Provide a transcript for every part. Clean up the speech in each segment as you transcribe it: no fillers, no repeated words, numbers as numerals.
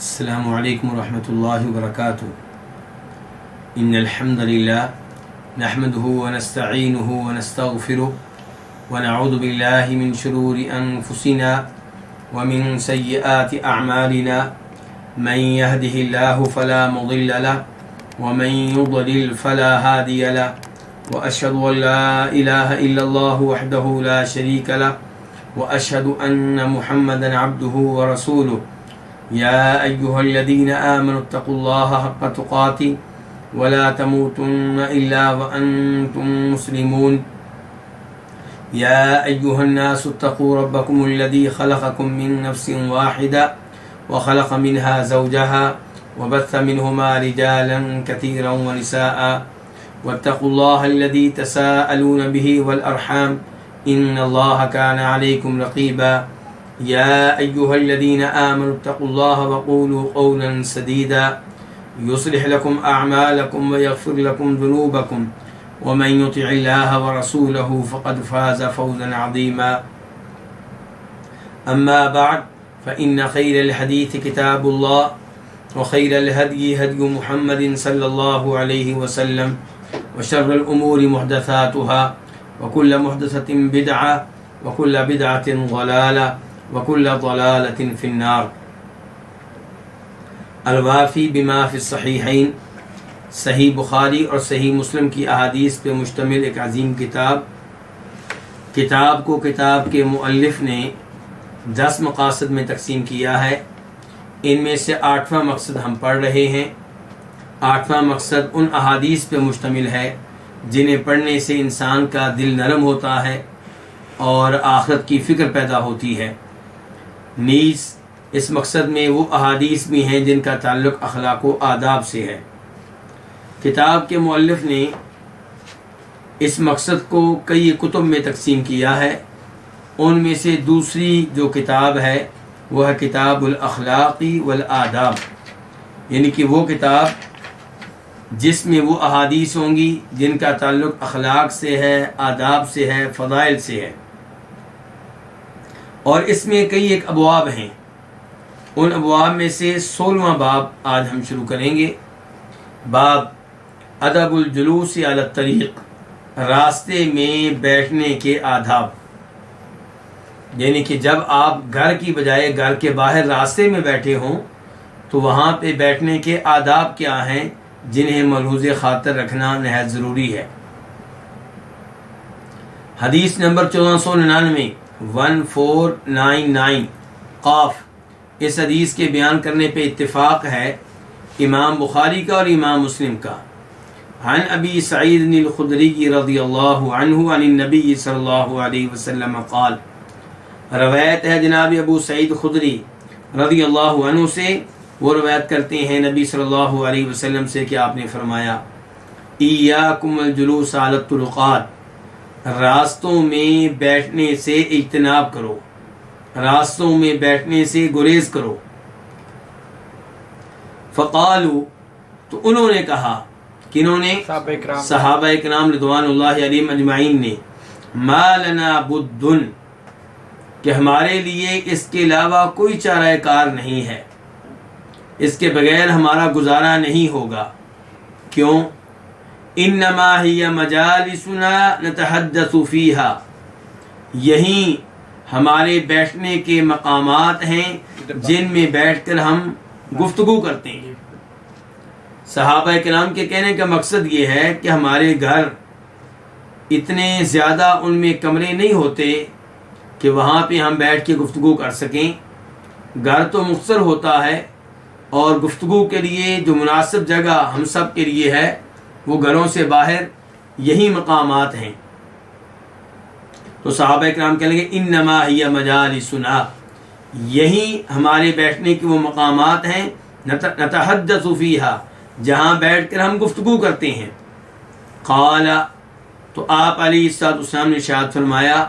السلام علیکم ورحمۃ اللہ وبرکاتہ ان الحمد للہ نحمده ونستعینه ونستغفره ونعوذ باللہ من شرور انفسنا ومن سیئات اعمالنا من يهده الله فلا مضل له ومن يضلل فلا هادي له واشهد ان لا اله الا الله وحده لا شريك له واشهد ان محمدا عبده ورسوله يا أيها الذين آمنوا اتقوا الله حق تقاته ولا تموتن إلا وأنتم مسلمون يا أيها الناس اتقوا ربكم الذي خلقكم من نفس واحدة وخلق منها زوجها وبث منهما رجالا كثيرا ونساء واتقوا الله الذي تساءلون به والأرحام إن الله كان عليكم رقيبا يا أيها الذين آمنوا اتقوا الله وقولوا قولا سديدا يصلح لكم أعمالكم ويغفر لكم ذنوبكم ومن يطع الله ورسوله فقد فاز فوزا عظيما أما بعد فإن خير الحديث كتاب الله وخير الهدي هدي محمد صلى الله عليه وسلم وشر الأمور محدثاتها وكل محدثة بدعة وكل بدعة ضلالة وكل ضلالة في النار. الوافی بما فی الصحیحین، صحیح بخاری اور صحیح مسلم کی احادیث پہ مشتمل ایک عظیم کتاب کو کتاب کے مؤلف نے 10 مقاصد میں تقسیم کیا ہے. ان میں سے 8واں مقصد ہم پڑھ رہے ہیں. 8واں مقصد ان احادیث پہ مشتمل ہے جنہیں پڑھنے سے انسان کا دل نرم ہوتا ہے اور آخرت کی فکر پیدا ہوتی ہے. نیز اس مقصد میں وہ احادیث بھی ہیں جن کا تعلق اخلاق و آداب سے ہے. کتاب کے مؤلف نے اس مقصد کو کئی کتب میں تقسیم کیا ہے. ان میں سے دوسری جو کتاب ہے وہ ہے کتاب الاخلاقی والآداب، یعنی کہ وہ کتاب جس میں وہ احادیث ہوں گی جن کا تعلق اخلاق سے ہے، آداب سے ہے، فضائل سے ہے. اور اس میں کئی ایک ابواب ہیں. ان ابواب میں سے 16واں باب آج ہم شروع کریں گے. باب ادب الجلوس علی الطریق، راستے میں بیٹھنے کے آداب. یعنی کہ جب آپ گھر کی بجائے گھر کے باہر راستے میں بیٹھے ہوں تو وہاں پہ بیٹھنے کے آداب کیا ہیں جنہیں ملحوظ خاطر رکھنا نہایت ضروری ہے. حدیث نمبر 1499 قاف. اس حدیث کے بیان کرنے پہ اتفاق ہے امام بخاری کا اور امام مسلم کا. عن ابی سعید الخدری رضی اللہ عنہ عن النبی صلی اللہ علیہ وسلم قال. روایت ہے جناب ابو سعید خدری رضی اللہ عنہ سے، وہ روایت کرتے ہیں نبی صلی اللہ علیہ وسلم سے کہ آپ نے فرمایا ایاکم الجلوس علی الطرقات، راستوں میں بیٹھنے سے اجتناب کرو، راستوں میں بیٹھنے سے گریز کرو. فقالوا، تو انہوں نے کہا، کنہوں نے؟ صحابہ اکرام رضوان اللہ علیہم اجمعین نے. ما لنا بدن، کہ ہمارے لیے اس کے علاوہ کوئی چارہ کار نہیں ہے، اس کے بغیر ہمارا گزارا نہیں ہوگا. کیوں؟ انما ہی مجالسنا نتحدث فیہا، یہی ہمارے بیٹھنے کے مقامات ہیں جن میں بیٹھ کر ہم گفتگو کرتے ہیں. صحابہ کرام کے کہنے کا مقصد یہ ہے کہ ہمارے گھر اتنے زیادہ ان میں کمرے نہیں ہوتے کہ وہاں پہ ہم بیٹھ کے گفتگو کر سکیں. گھر تو مختصر ہوتا ہے اور گفتگو کے لیے جو مناسب جگہ ہم سب کے لیے ہے وہ گھروں سے باہر یہی مقامات ہیں. تو صحابہ کرام کہنے لگے انما ہی مجالسنا، یہی ہمارے بیٹھنے کے وہ مقامات ہیں نتحدث فیہا، جہاں بیٹھ کر ہم گفتگو کرتے ہیں. قال، تو آپ علیہ الصلوۃ والسلام نے ارشاد فرمایا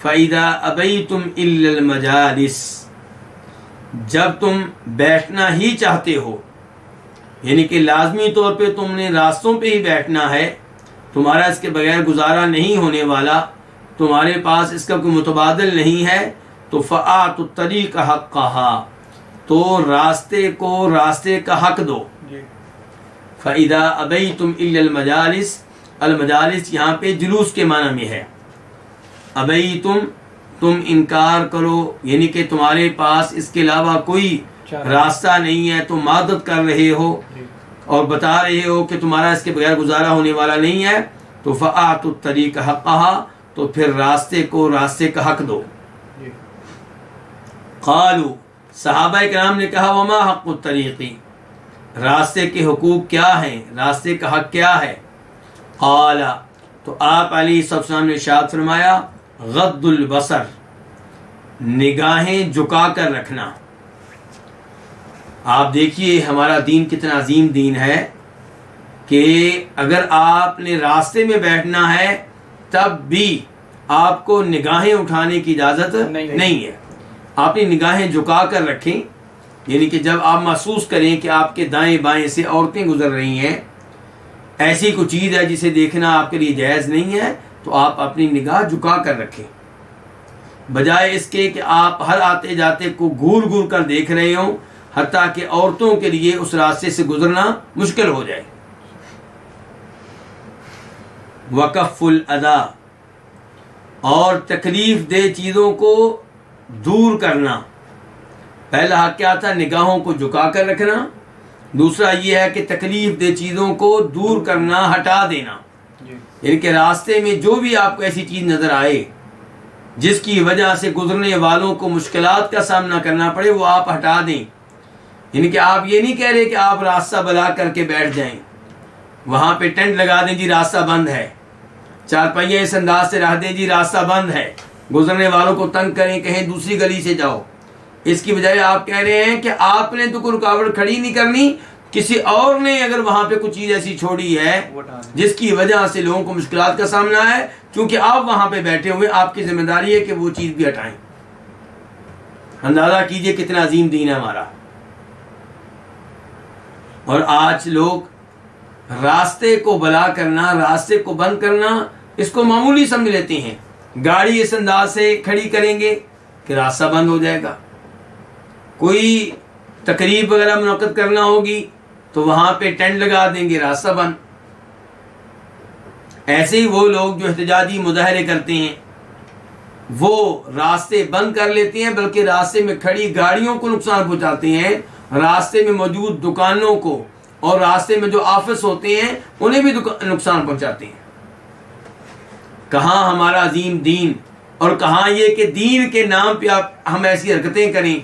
فَإِذَا أَبَيْتُمْ إِلَّا الْمَجَالِسِ، جب تم بیٹھنا ہی چاہتے ہو، یعنی کہ لازمی طور پہ تم نے راستوں پہ ہی بیٹھنا ہے، تمہارا اس کے بغیر گزارا نہیں ہونے والا، تمہارے پاس اس کا کوئی متبادل نہیں ہے، تو فَآتُوا الطَّرِيقَ حَقَّهَا، تو راستے کا حق دو. فَإِذَا أَبَيْتُمْ إِلَّا الْمَجَالِسِ، المجالس یہاں پہ جلوس کے معنی میں ہے. ابیتم، تم انکار کرو، یعنی کہ تمہارے پاس اس کے علاوہ کوئی راستہ نہیں ہے، تم معدت کر رہے ہو اور بتا رہے ہو کہ تمہارا اس کے بغیر گزارا ہونے والا نہیں ہے، تو فَآتُوا الطَّرِيقَ حَقَّهَا، تو پھر راستے کا حق دو. قالوا، صحابہ کرام نے کہا وما حق الطریقی، راستے کے حقوق کیا ہیں، راستے کا حق کیا ہے؟ قال، تو آپ علیہ السلام نے ارشاد فرمایا غض البصر، نگاہیں جھکا کر رکھنا. آپ دیکھیے ہمارا دین کتنا عظیم دین ہے کہ اگر آپ نے راستے میں بیٹھنا ہے تب بھی آپ کو نگاہیں اٹھانے کی اجازت نہیں ہے. آپ نے نگاہیں جھکا کر رکھیں، یعنی کہ جب آپ محسوس کریں کہ آپ کے دائیں بائیں سے عورتیں گزر رہی ہیں، ایسی کوئی چیز ہے جسے دیکھنا آپ کے لیے جائز نہیں ہے، تو آپ اپنی نگاہ جھکا کر رکھیں، بجائے اس کے کہ آپ ہر آتے جاتے کو گھور گھور کر دیکھ رہے ہوں، حتیٰ کہ عورتوں کے لیے اس راستے سے گزرنا مشکل ہو جائے. وکف الاذی، اور تکلیف دہ چیزوں کو دور کرنا. پہلا حق کیا تھا؟ نگاہوں کو جھکا کر رکھنا. دوسرا یہ ہے کہ تکلیف دہ چیزوں کو دور کرنا، ہٹا دینا. یعنی کہ راستے میں جو بھی آپ کو ایسی چیز نظر آئے جس کی وجہ سے گزرنے والوں کو مشکلات کا سامنا کرنا پڑے، وہ آپ ہٹا دیں. یعنی کہ آپ یہ نہیں کہہ رہے کہ آپ راستہ بلاک کر کے بیٹھ جائیں، وہاں پہ ٹینٹ لگا دیں جی راستہ بند ہے، چارپائیاں اس انداز سے رکھ دیں جی راستہ بند ہے، گزرنے والوں کو تنگ کریں، کہیں دوسری گلی سے جاؤ. اس کی بجائے آپ کہہ رہے ہیں کہ آپ نے تو کوئی رکاوٹ کھڑی نہیں کرنی، کسی اور نے اگر وہاں پہ کچھ چیز ایسی چھوڑی ہے جس کی وجہ سے لوگوں کو مشکلات کا سامنا ہے، چونکہ آپ وہاں پہ بیٹھے ہوئے، آپ کی ذمہ داری ہے کہ وہ چیز بھی ہٹائیں. اندازہ کیجئے کتنا عظیم دین ہے ہمارا. اور آج لوگ راستے کو بلا کرنا، راستے کو بند کرنا، اس کو معمولی سمجھ لیتے ہیں. گاڑی اس انداز سے کھڑی کریں گے کہ راستہ بند ہو جائے گا. کوئی تقریب وغیرہ منعقد کرنا ہوگی تو وہاں پہ ٹینٹ لگا دیں گے، راستہ بند. ایسے ہی وہ لوگ جو احتجاجی مظاہرے کرتے ہیں وہ راستے بند کر لیتے ہیں، بلکہ راستے میں کھڑی گاڑیوں کو نقصان پہنچاتے ہیں، راستے میں موجود دکانوں کو اور راستے میں جو آفس ہوتے ہیں انہیں بھی نقصان پہنچاتے ہیں. کہاں ہمارا عظیم دین، اور کہاں یہ کہ دین کے نام پہ ہم ایسی حرکتیں کریں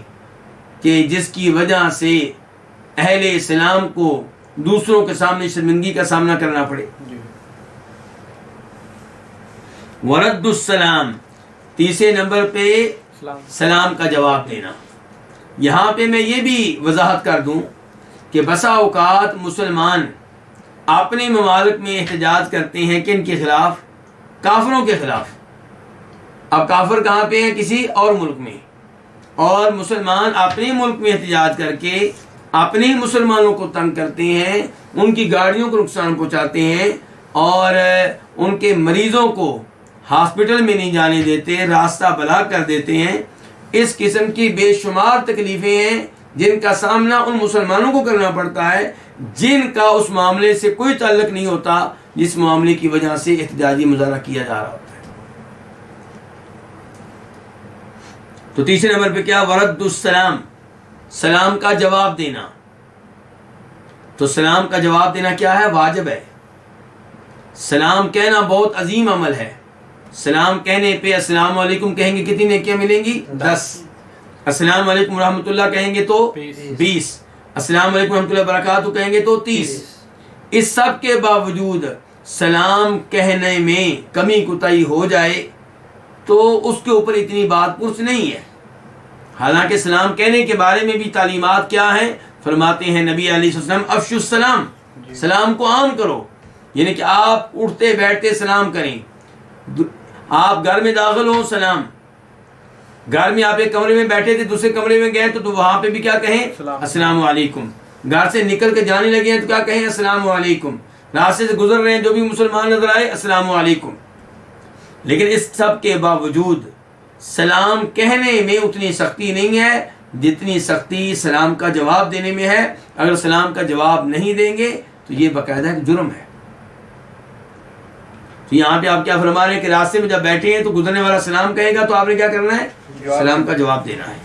کہ جس کی وجہ سے اہل اسلام کو دوسروں کے سامنے شرمندگی کا سامنا کرنا پڑے. ورد السلام، تیسرے نمبر پہ سلام کا جواب دینا. یہاں پہ میں یہ بھی وضاحت کر دوں کہ بسا اوقات مسلمان اپنے ممالک میں احتجاج کرتے ہیں کن کے خلاف؟ کافروں کے خلاف. اب کافر کہاں پہ ہیں؟ کسی اور ملک میں. اور مسلمان اپنے ملک میں احتجاج کر کے اپنے مسلمانوں کو تنگ کرتے ہیں، ان کی گاڑیوں کو نقصان پہنچاتے ہیں اور ان کے مریضوں کو ہاسپٹل میں نہیں جانے دیتے، راستہ بلاک کر دیتے ہیں. اس قسم کی بے شمار تکلیفیں ہیں جن کا سامنا ان مسلمانوں کو کرنا پڑتا ہے جن کا اس معاملے سے کوئی تعلق نہیں ہوتا جس معاملے کی وجہ سے احتجاجی مظاہرہ کیا جا رہا ہوتا ہے. تو تیسرے نمبر پہ کیا؟ ورد السلام، سلام کا جواب دینا. تو سلام کا جواب دینا کیا ہے؟ واجب ہے. سلام کہنا بہت عظیم عمل ہے. سلام کہنے پہ السلام علیکم کہیں گے کتنی نیکیاں ملیں گی؟ 10. السلام علیکم ورحمۃ اللہ کہیں گے تو 20. السلام علیکم ورحمۃ اللہ وبرکاتہ کہیں گے تو 30. اس سب کے باوجود سلام کہنے میں کمی کوتاہی ہو جائے تو اس کے اوپر اتنی بات پرس نہیں ہے. حالانکہ سلام کہنے کے بارے میں بھی تعلیمات کیا ہیں؟ فرماتے ہیں نبی علیہ السلام افشوا السلام، سلام کو عام کرو. یعنی کہ آپ اٹھتے بیٹھتے سلام کریں. آپ گھر میں داخل ہو سلام، گھر میں آپ ایک کمرے میں بیٹھے تھے دوسرے کمرے میں گئے تو وہاں پہ بھی کیا کہیں؟ السلام علیکم. گھر سے نکل کے جانے لگے ہیں تو کیا کہیں؟ السلام علیکم. راستے سے گزر رہے ہیں جو بھی مسلمان نظر آئے السلام علیکم. لیکن اس سب کے باوجود سلام کہنے میں اتنی سختی نہیں ہے جتنی سختی سلام کا جواب دینے میں ہے، اگر سلام کا جواب نہیں دیں گے تو یہ باقاعدہ ایک جرم ہے۔ تو یہاں پہ آپ کیا فرما رہے ہیں کہ راستے میں جب بیٹھے ہیں تو گزرنے والا سلام کہے گا تو آپ نے کیا کرنا ہے؟ سلام کا جواب دینا ہے۔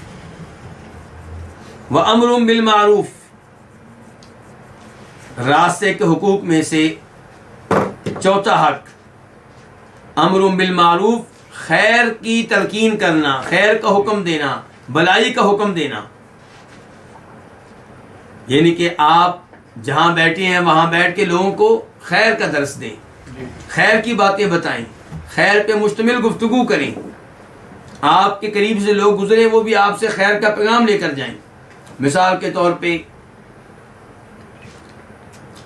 وَأَمْرٌ بِالْمَعْرُوفِ، راستے کے حقوق میں سے چوتھا حق امر بالمعروف، خیر کی تلقین کرنا، خیر کا حکم دینا، بلائی کا حکم دینا، یعنی کہ آپ جہاں بیٹھے ہیں وہاں بیٹھ کے لوگوں کو خیر کا درس دیں، خیر کی باتیں بتائیں، خیر پہ مشتمل گفتگو کریں، آپ کے قریب سے لوگ گزرے وہ بھی آپ سے خیر کا پیغام لے کر جائیں۔ مثال کے طور پہ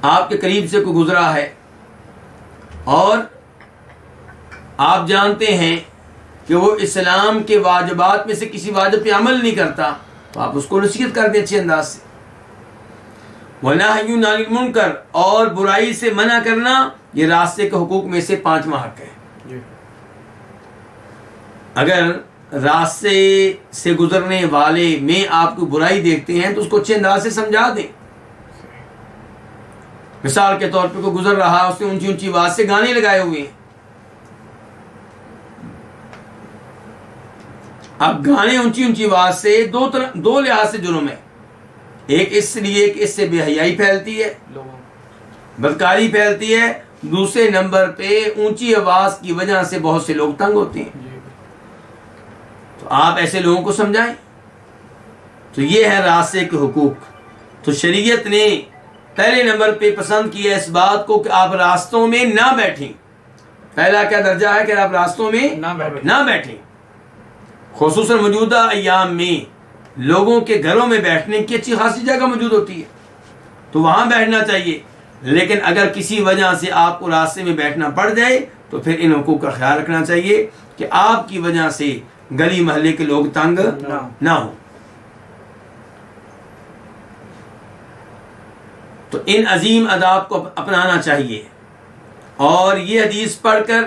آپ کے قریب سے کوئی گزرا ہے اور آپ جانتے ہیں کہ وہ اسلام کے واجبات میں سے کسی واجب پہ عمل نہیں کرتا تو آپ اس کو نصیحت کر دیں اچھے انداز سے۔ وَنَهْيٌ عَنِ الْمُنْكَرِ، اور برائی سے منع کرنا یہ راستے کے حقوق میں سے پانچواں حق ہے۔ اگر راستے سے گزرنے والے میں آپ کو برائی دیکھتے ہیں تو اس کو اچھے انداز سے سمجھا دیں۔ مثال کے طور پہ کوئی گزر رہا، اس نے اونچی اونچی آواز سے گانے لگائے ہوئے ہیں۔ اب گانے اونچی اونچی آواز سے دو لحاظ سے جرم ہے، ایک اس لیے کہ اس سے بے حیائی پھیلتی ہے، بدکاری پھیلتی ہے، دوسرے نمبر پہ اونچی آواز کی وجہ سے بہت سے لوگ تنگ ہوتے ہیں، تو آپ ایسے لوگوں کو سمجھائیں۔ تو یہ ہے راستے کے حقوق۔ تو شریعت نے پہلے نمبر پہ پسند کیا اس بات کو کہ آپ راستوں میں نہ بیٹھیں۔ پہلا کیا درجہ ہے کہ آپ راستوں میں نہ بیٹھیں۔ خصوصاً موجودہ ایام میں لوگوں کے گھروں میں بیٹھنے کی اچھی خاصی جگہ موجود ہوتی ہے تو وہاں بیٹھنا چاہیے، لیکن اگر کسی وجہ سے آپ کو راستے میں بیٹھنا پڑ جائے تو پھر ان حقوق کا خیال رکھنا چاہیے کہ آپ کی وجہ سے گلی محلے کے لوگ تنگ نہ ہوں۔ تو ان عظیم آداب کو اپنانا چاہیے، اور یہ حدیث پڑھ کر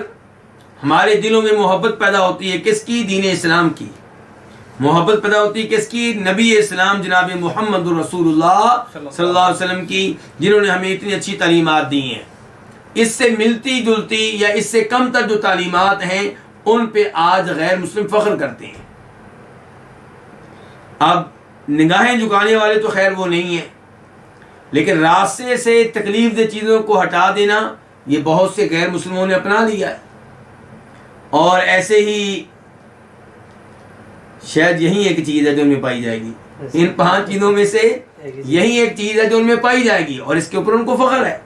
ہمارے دلوں میں محبت پیدا ہوتی ہے، کس کی؟ دین اسلام کی محبت پیدا ہوتی ہے، کس کی؟ نبی اسلام جناب محمد رسول اللہ صلی اللہ علیہ وسلم کی، جنہوں نے ہمیں اتنی اچھی تعلیمات دی ہیں۔ اس سے ملتی جلتی یا اس سے کم تر جو تعلیمات ہیں ان پہ آج غیر مسلم فخر کرتے ہیں۔ اب نگاہیں جھکانے والے تو خیر وہ نہیں ہیں، لیکن راستے سے تکلیف دہ چیزوں کو ہٹا دینا یہ بہت سے غیر مسلموں نے اپنا لیا ہے، اور ایسے ہی شاید یہی ایک چیز ہے جو ان میں پائی جائے گی، ان 5 چیزوں میں سے یہی ایک چیز ہے جو ان میں پائی جائے گی، اور اس کے اوپر ان کو فخر ہے۔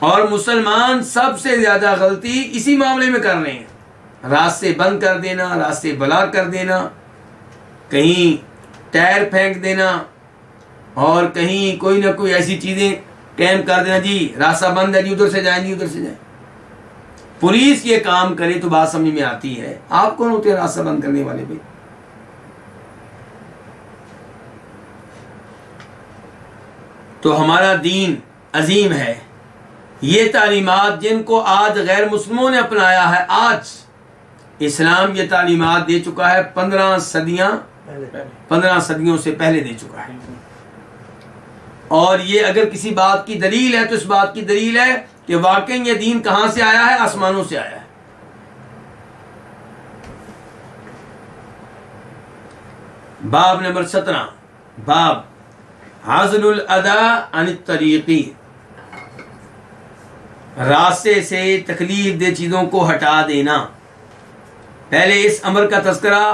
اور مسلمان سب سے زیادہ غلطی اسی معاملے میں کر رہے ہیں، راستے بند کر دینا، راستے بلاک کر دینا، کہیں ٹائر پھینک دینا، اور کہیں کوئی نہ کوئی ایسی چیزیں قائم کر دینا، جی راستہ بند ہے، جی ادھر سے جائیں، جی ادھر سے جائیں۔ پولیس یہ کام کرے تو بات سمجھ میں آتی ہے، آپ کون ہوتے ہیں راستہ بند کرنے والے بھائی؟ تو ہمارا دین عظیم ہے، یہ تعلیمات جن کو آج غیر مسلموں نے اپنایا ہے، آج اسلام یہ تعلیمات دے چکا ہے 15 صدیوں سے پہلے دے چکا ہے، اور یہ اگر کسی بات کی دلیل ہے تو اس بات کی دلیل ہے کہ واقعی یہ دین کہاں سے آیا ہے؟ آسمانوں سے آیا ہے۔ باب نمبر 17، باب عزل الاذى عن الطریق، راستے سے تکلیف دہ چیزوں کو ہٹا دینا۔ پہلے اس امر کا تذکرہ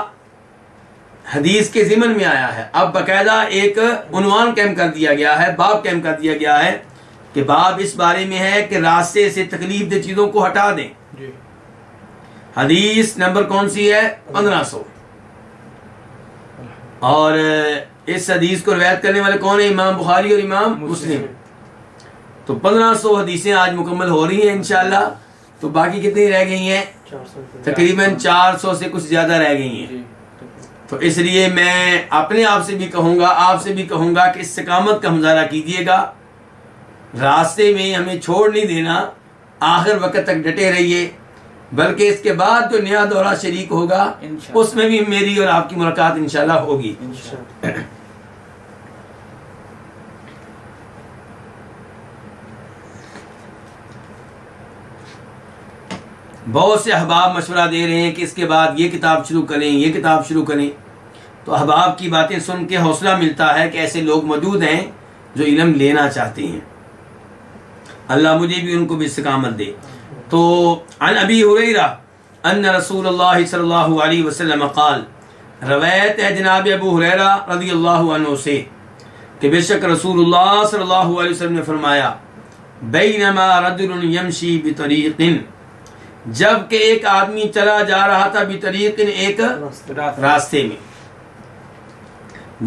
حدیث کے ضمن میں آیا ہے، اب باقاعدہ ایک عنوان قائم کر دیا گیا ہے، باب قائم کر دیا گیا ہے کہ باب اس بارے میں ہے کہ راستے سے تکلیف دہ چیزوں کو ہٹا دیں۔ حدیث نمبر کون سی ہے؟ 1500۔ اور اس حدیث کو روایت کرنے والے کون ہیں؟ امام بخاری اور امام مسلم۔ تو 1500 حدیثیں آج مکمل ہو رہی ہیں انشاءاللہ، تو باقی کتنی رہ گئی ہیں؟ تقریباً 400 سے کچھ زیادہ رہ گئی ہیں۔ تو اس لیے میں اپنے آپ سے بھی کہوں گا، آپ سے بھی کہوں گا کہ استقامت کا مظاہرہ کیجیے گا، راستے میں ہمیں چھوڑ نہیں دینا، آخر وقت تک ڈٹے رہیے۔ بلکہ اس کے بعد جو نیا دورہ شریک ہوگا اس میں بھی میری اور آپ کی ملاقات انشاءاللہ ہوگی. بہت سے احباب مشورہ دے رہے ہیں کہ اس کے بعد یہ کتاب شروع کریں، یہ کتاب شروع کریں. تو احباب کی باتیں سن کے حوصلہ ملتا ہے کہ ایسے لوگ موجود ہیں جو علم لینا چاہتے ہیں. اللہ مجھے بھی ان کو بھی استقامت دے. تو عن ابی ہریرہ ان رسول اللہ صلی اللہ علیہ وسلم قال، روایت ہے جناب ابو ہریرہ رضی اللہ عنہ سے کہ بے شک رسول اللہ صلی اللہ علیہ وسلم نے فرمایا، بینما رجل یمشی بطریق، جب کہ ایک آدمی چلا جا رہا تھا بطریق، ایک راستے میں،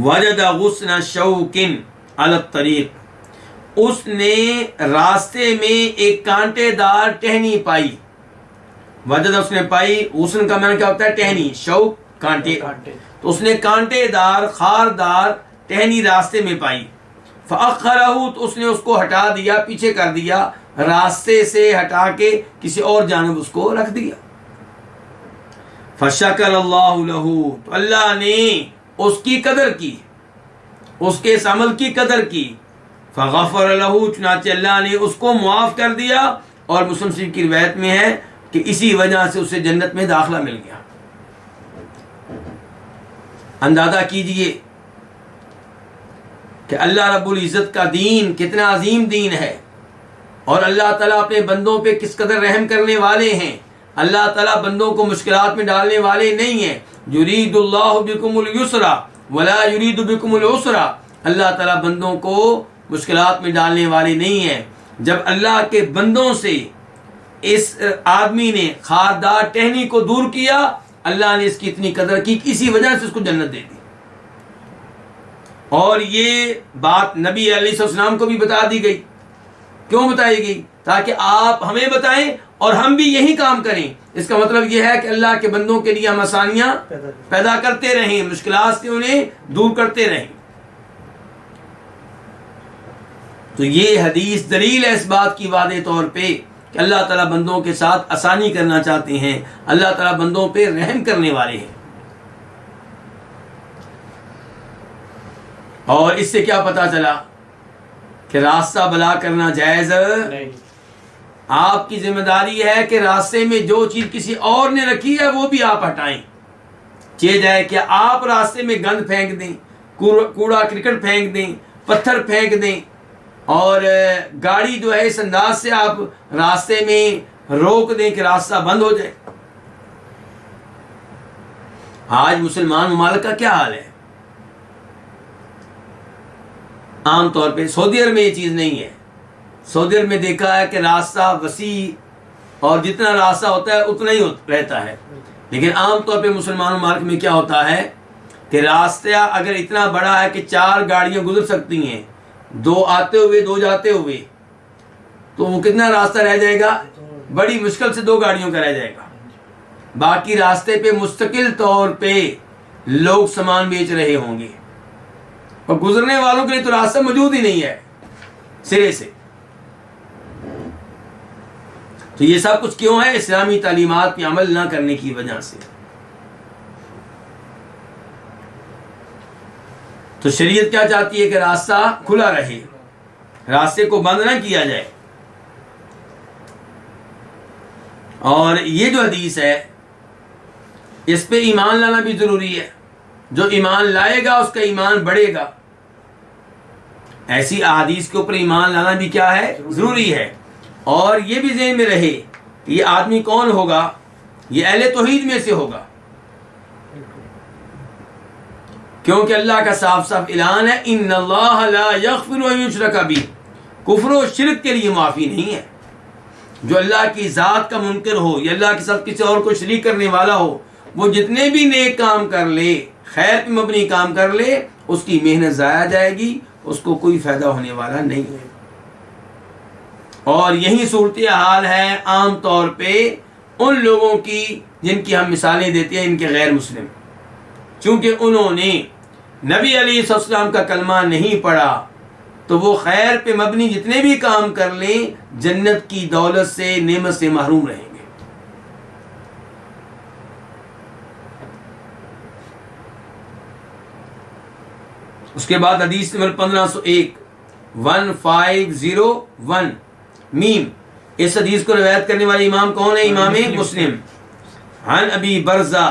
وجد غصن شوک علی الطریق، اس نے راستے میں ایک کانٹے دار ٹہنی پائی. وجد اس نے پائی، غصن کا معنی کیا ہوتا ہے؟ ٹہنی، شوک کانٹے. تو اس نے کانٹے دار خاردار ٹہنی راستے میں پائی. فأخرہ، تو اس نے اس کو ہٹا دیا، پیچھے کر دیا، راستے سے ہٹا کے کسی اور جانب اس کو رکھ دیا. فشکر اللہ لہ، تو اللہ نے اس کی قدر کی، اس کے اس عمل کی قدر کی. فغفر لہ، چنانچہ اللہ نے اس کو معاف کر دیا. اور مسلم شریف کی روایت میں ہے کہ اسی وجہ سے اسے جنت میں داخلہ مل گیا. اندازہ کیجئے کہ اللہ رب العزت کا دین کتنا عظیم دین ہے، اور اللہ تعالیٰ اپنے بندوں پہ کس قدر رحم کرنے والے ہیں. اللہ تعالیٰ بندوں کو مشکلات میں ڈالنے والے نہیں ہیں. یرید اللہ بکم اليسر ولا یرید بکم العسر، اللہ تعالیٰ بندوں کو مشکلات میں ڈالنے والے نہیں ہیں. جب اللہ کے بندوں سے اس آدمی نے خاردار ٹہنی کو دور کیا، اللہ نے اس کی اتنی قدر کی کہ اسی وجہ سے اس کو جنت دے دی. اور یہ بات نبی علیہ السلام کو بھی بتا دی گئی. کیوں بتائی گئی؟ تاکہ آپ ہمیں بتائیں اور ہم بھی یہی کام کریں. اس کا مطلب یہ ہے کہ اللہ کے بندوں کے لیے ہم آسانیاں پیدا کرتے رہیں، مشکلات سے انہیں دور کرتے رہیں. تو یہ حدیث دلیل ہے اس بات کی واضح طور پہ کہ اللہ تعالیٰ بندوں کے ساتھ آسانی کرنا چاہتے ہیں، اللہ تعالیٰ بندوں پہ رحم کرنے والے ہیں. اور اس سے کیا پتا چلا کہ راستہ بلا کرنا جائز نہیں. آپ کی ذمہ داری ہے کہ راستے میں جو چیز کسی اور نے رکھی ہے وہ بھی آپ ہٹائیں. چاہے جائے کہ آپ راستے میں گند پھینک دیں، کوڑا کرکٹ پھینک دیں، پتھر پھینک دیں، اور گاڑی جو ہے اس انداز سے آپ راستے میں روک دیں کہ راستہ بند ہو جائے. آج مسلمان ممالک کا کیا حال ہے؟ عام طور پہ سعودی عرب میں یہ چیز نہیں ہے. سعودی عرب میں دیکھا ہے کہ راستہ وسیع اور جتنا راستہ ہوتا ہے اتنا ہی رہتا ہے. لیکن عام طور پہ مسلمان ممالک میں کیا ہوتا ہے کہ راستہ اگر اتنا بڑا ہے کہ 4 گاڑیاں گزر سکتی ہیں، 2 آتے ہوئے 2 جاتے ہوئے، تو وہ کتنا راستہ رہ جائے گا؟ بڑی مشکل سے 2 گاڑیوں کا رہ جائے گا. باقی راستے پہ مستقل طور پہ لوگ سامان بیچ رہے ہوں گے، اور گزرنے والوں کے لیے تو راستہ موجود ہی نہیں ہے سرے سے. تو یہ سب کچھ کیوں ہے؟ اسلامی تعلیمات پہ عمل نہ کرنے کی وجہ سے. تو شریعت کیا چاہتی ہے کہ راستہ کھلا رہے، راستے کو بند نہ کیا جائے. اور یہ جو حدیث ہے اس پہ ایمان لانا بھی ضروری ہے. جو ایمان لائے گا اس کا ایمان بڑھے گا. ایسی احادیث کے اوپر ایمان لانا بھی کیا ہے؟ ضروری ہے. اور یہ بھی ذہن میں رہے کہ یہ آدمی کون ہوگا؟ یہ اہل توحید میں سے ہوگا، کیونکہ اللہ کا صاف صاف اعلان ہے ان اللہ لا یغفر ان یشرک بہ، کفر و شرک کے لیے معافی نہیں ہے. جو اللہ کی ذات کا منکر ہو یا اللہ کے ساتھ کسی اور کو شریک کرنے والا ہو، وہ جتنے بھی نیک کام کر لے، خیر پہ مبنی کام کر لے، اس کی محنت ضائع جائے گی، اس کو کوئی فائدہ ہونے والا نہیں ہے. اور یہی صورتحال ہے عام طور پہ ان لوگوں کی جن کی ہم مثالیں دیتے ہیں، ان کے غیر مسلم. چونکہ انہوں نے نبی علیہ السلام کا کلمہ نہیں پڑھا، تو وہ خیر پہ مبنی جتنے بھی کام کر لیں جنت کی دولت سے، نعمت سے محروم رہیں گے. اس کے بعد حدیث نمبر 1501 1501 میم. اس حدیث کو روایت کرنے والے امام کون ہے؟ امام مسلم. عن ابی برزہ،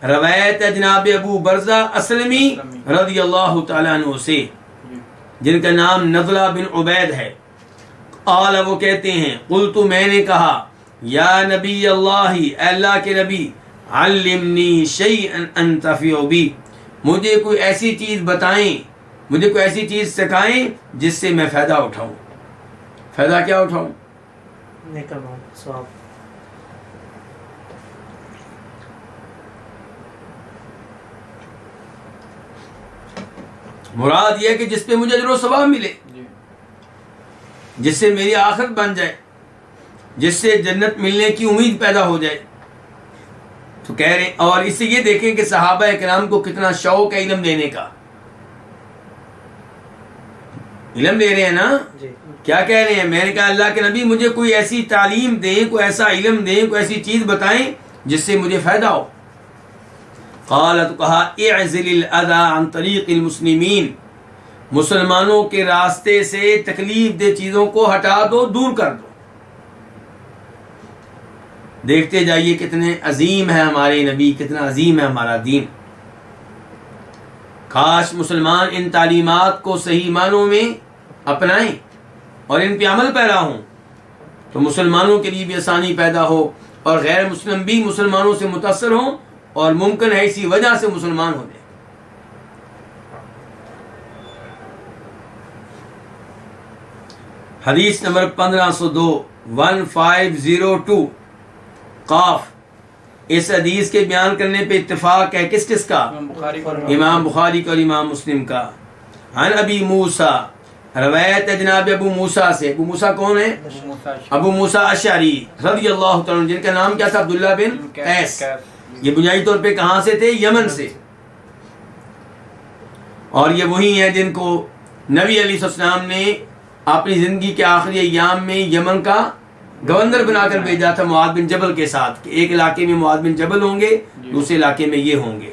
روایت ہے جناب ابو برزہ اسلمی رضی اللہ تعالیٰ عنہ سے، جن کا نام نضلہ بن عبید ہے. قال، وہ کہتے ہیں، قلت، میں نے کہا، یا نبی اللہ، اے اللہ کے نبی، علمنی شیئا انتفع بی، مجھے کوئی ایسی چیز بتائیں، مجھے کوئی ایسی چیز سکھائیں جس سے میں فائدہ اٹھاؤں. فائدہ کیا اٹھاؤں؟ مراد یہ ہے کہ جس پہ مجھے اجر و ثواب ملے، جس سے میری آخرت بن جائے، جس سے جنت ملنے کی امید پیدا ہو جائے. تو کہہ رہے ہیں، اور اس سے یہ دیکھیں کہ صحابہ کرام کو کتنا شوق ہے علم دینے کا. علم دے رہے ہیں نا، کیا کہہ رہے ہیں؟ میں نے کہا اللہ کے نبی مجھے کوئی ایسی تعلیم دیں، کوئی ایسا علم دیں، کوئی ایسی چیز بتائیں جس سے مجھے فائدہ ہو. قالت، کہا، اعزل الاذى عن طریق المسلمین، مسلمانوں کے راستے سے تکلیف دہ چیزوں کو ہٹا دو، دور کر دو. دیکھتے جائیے کتنے عظیم ہے ہمارے نبی، کتنا عظیم ہے ہمارا دین. کاش مسلمان ان تعلیمات کو صحیح معنوں میں اپنائیں اور ان پہ عمل پیرا ہوں، تو مسلمانوں کے لیے بھی آسانی پیدا ہو اور غیر مسلم بھی مسلمانوں سے متاثر ہوں، اور ممکن ہے اسی وجہ سے مسلمان ہو جائیں. حدیث نمبر 1502 1502 قاف. اس حدیث کے بیان کرنے پہ اتفاق ہے کس کس کا؟ امام بخاری کا اور امام مسلم کا. عن ابی موسیٰ، روایت ہے جناب ابو موسیٰ سے. ابو موسیٰ کون ہے؟ ابو موسیٰ اشعری رضی اللہ تعالیٰ عنہ، جن کا نام کیا تھا؟ عبداللہ بن قیس. یہ بنیادی طور پہ کہاں سے تھے؟ یمن سے. اور یہ وہی ہیں جن کو نبی علیہ السلام نے اپنی زندگی کے آخری ایام میں یمن کا گورنر بنا کر بھیجا تھا معاذ بن جبل کے ساتھ، کہ ایک علاقے میں معاذ بن جبل ہوں گے، دوسرے علاقے میں یہ ہوں گے.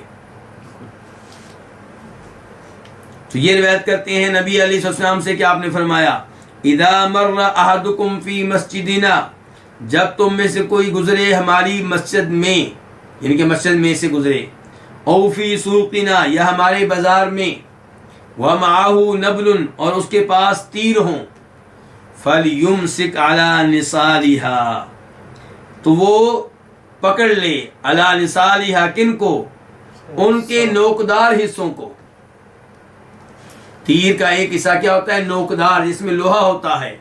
تو یہ روایت کرتے ہیں نبی علیہ السلام سے کہ آپ نے فرمایا، اذا مر احدکم فی مسجدنا، جب تم میں سے کوئی گزرے ہماری مسجد میں، یعنی کہ مسجد میں سے گزرے، او فی سوقنا، یا ہمارے بازار میں، ومعہ نبل، اور اس کے پاس تیر ہوں، فلیمسک علی نصالہا، تو وہ پکڑ لے، علی نصالہا، کن کو؟ ان کے نوکدار حصوں کو. تیر کا ایک حصہ کیا ہوتا ہے؟ نوکدار، جس میں لوہا ہوتا ہے،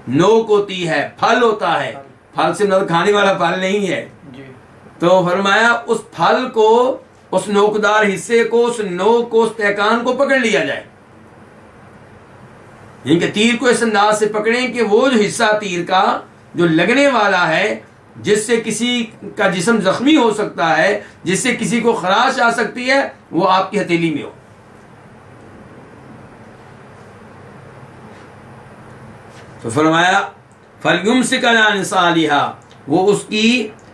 نوک ہوتی ہے، پھل ہوتا ہے. پھل سے مطلب کھانے والا پھل نہیں ہے. تو فرمایا اس پھل کو، اس نوکدار حصے کو، اس نوک کو، اس تہکان کو پکڑ لیا جائے. یعنی کہ تیر کو اس انداز سے پکڑیں کہ وہ جو حصہ تیر کا جو لگنے والا ہے، جس سے کسی کا جسم زخمی ہو سکتا ہے، جس سے کسی کو خراش آ سکتی ہے، وہ آپ کی ہتھیلی میں ہو. تو فرمایا فَلْيُمْسِكْ عَلَىٰ نِصَالِهَا، وہ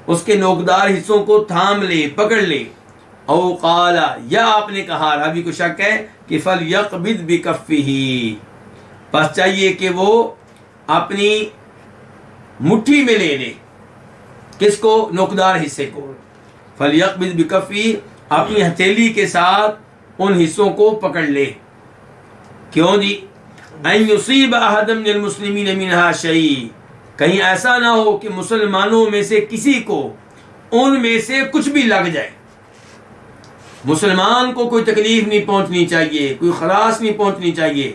اس کے نوکدار حصوں کو تھام لے، پکڑ لے. او قال، یا آپ نے کہا، راوی کو شک ہے کہ فَلْيَقْبِضْ بِكَفِّهِ، پس چاہیے کہ وہ اپنی مٹھی میں لے لے. کس کو؟ نوکدار حصے کو. فَلْيَقْبِضْ بِكَفِّهِ، اپنی ہتھیلی کے ساتھ ان حصوں کو پکڑ لے. کیوں جی؟ ان یصیب احد من المسلمین منها شیء، کہیں ایسا نہ ہو کہ مسلمانوں میں سے کسی کو ان میں سے کچھ بھی لگ جائے. مسلمان کو کوئی تکلیف نہیں پہنچنی چاہیے، کوئی خراش نہیں پہنچنی چاہیے.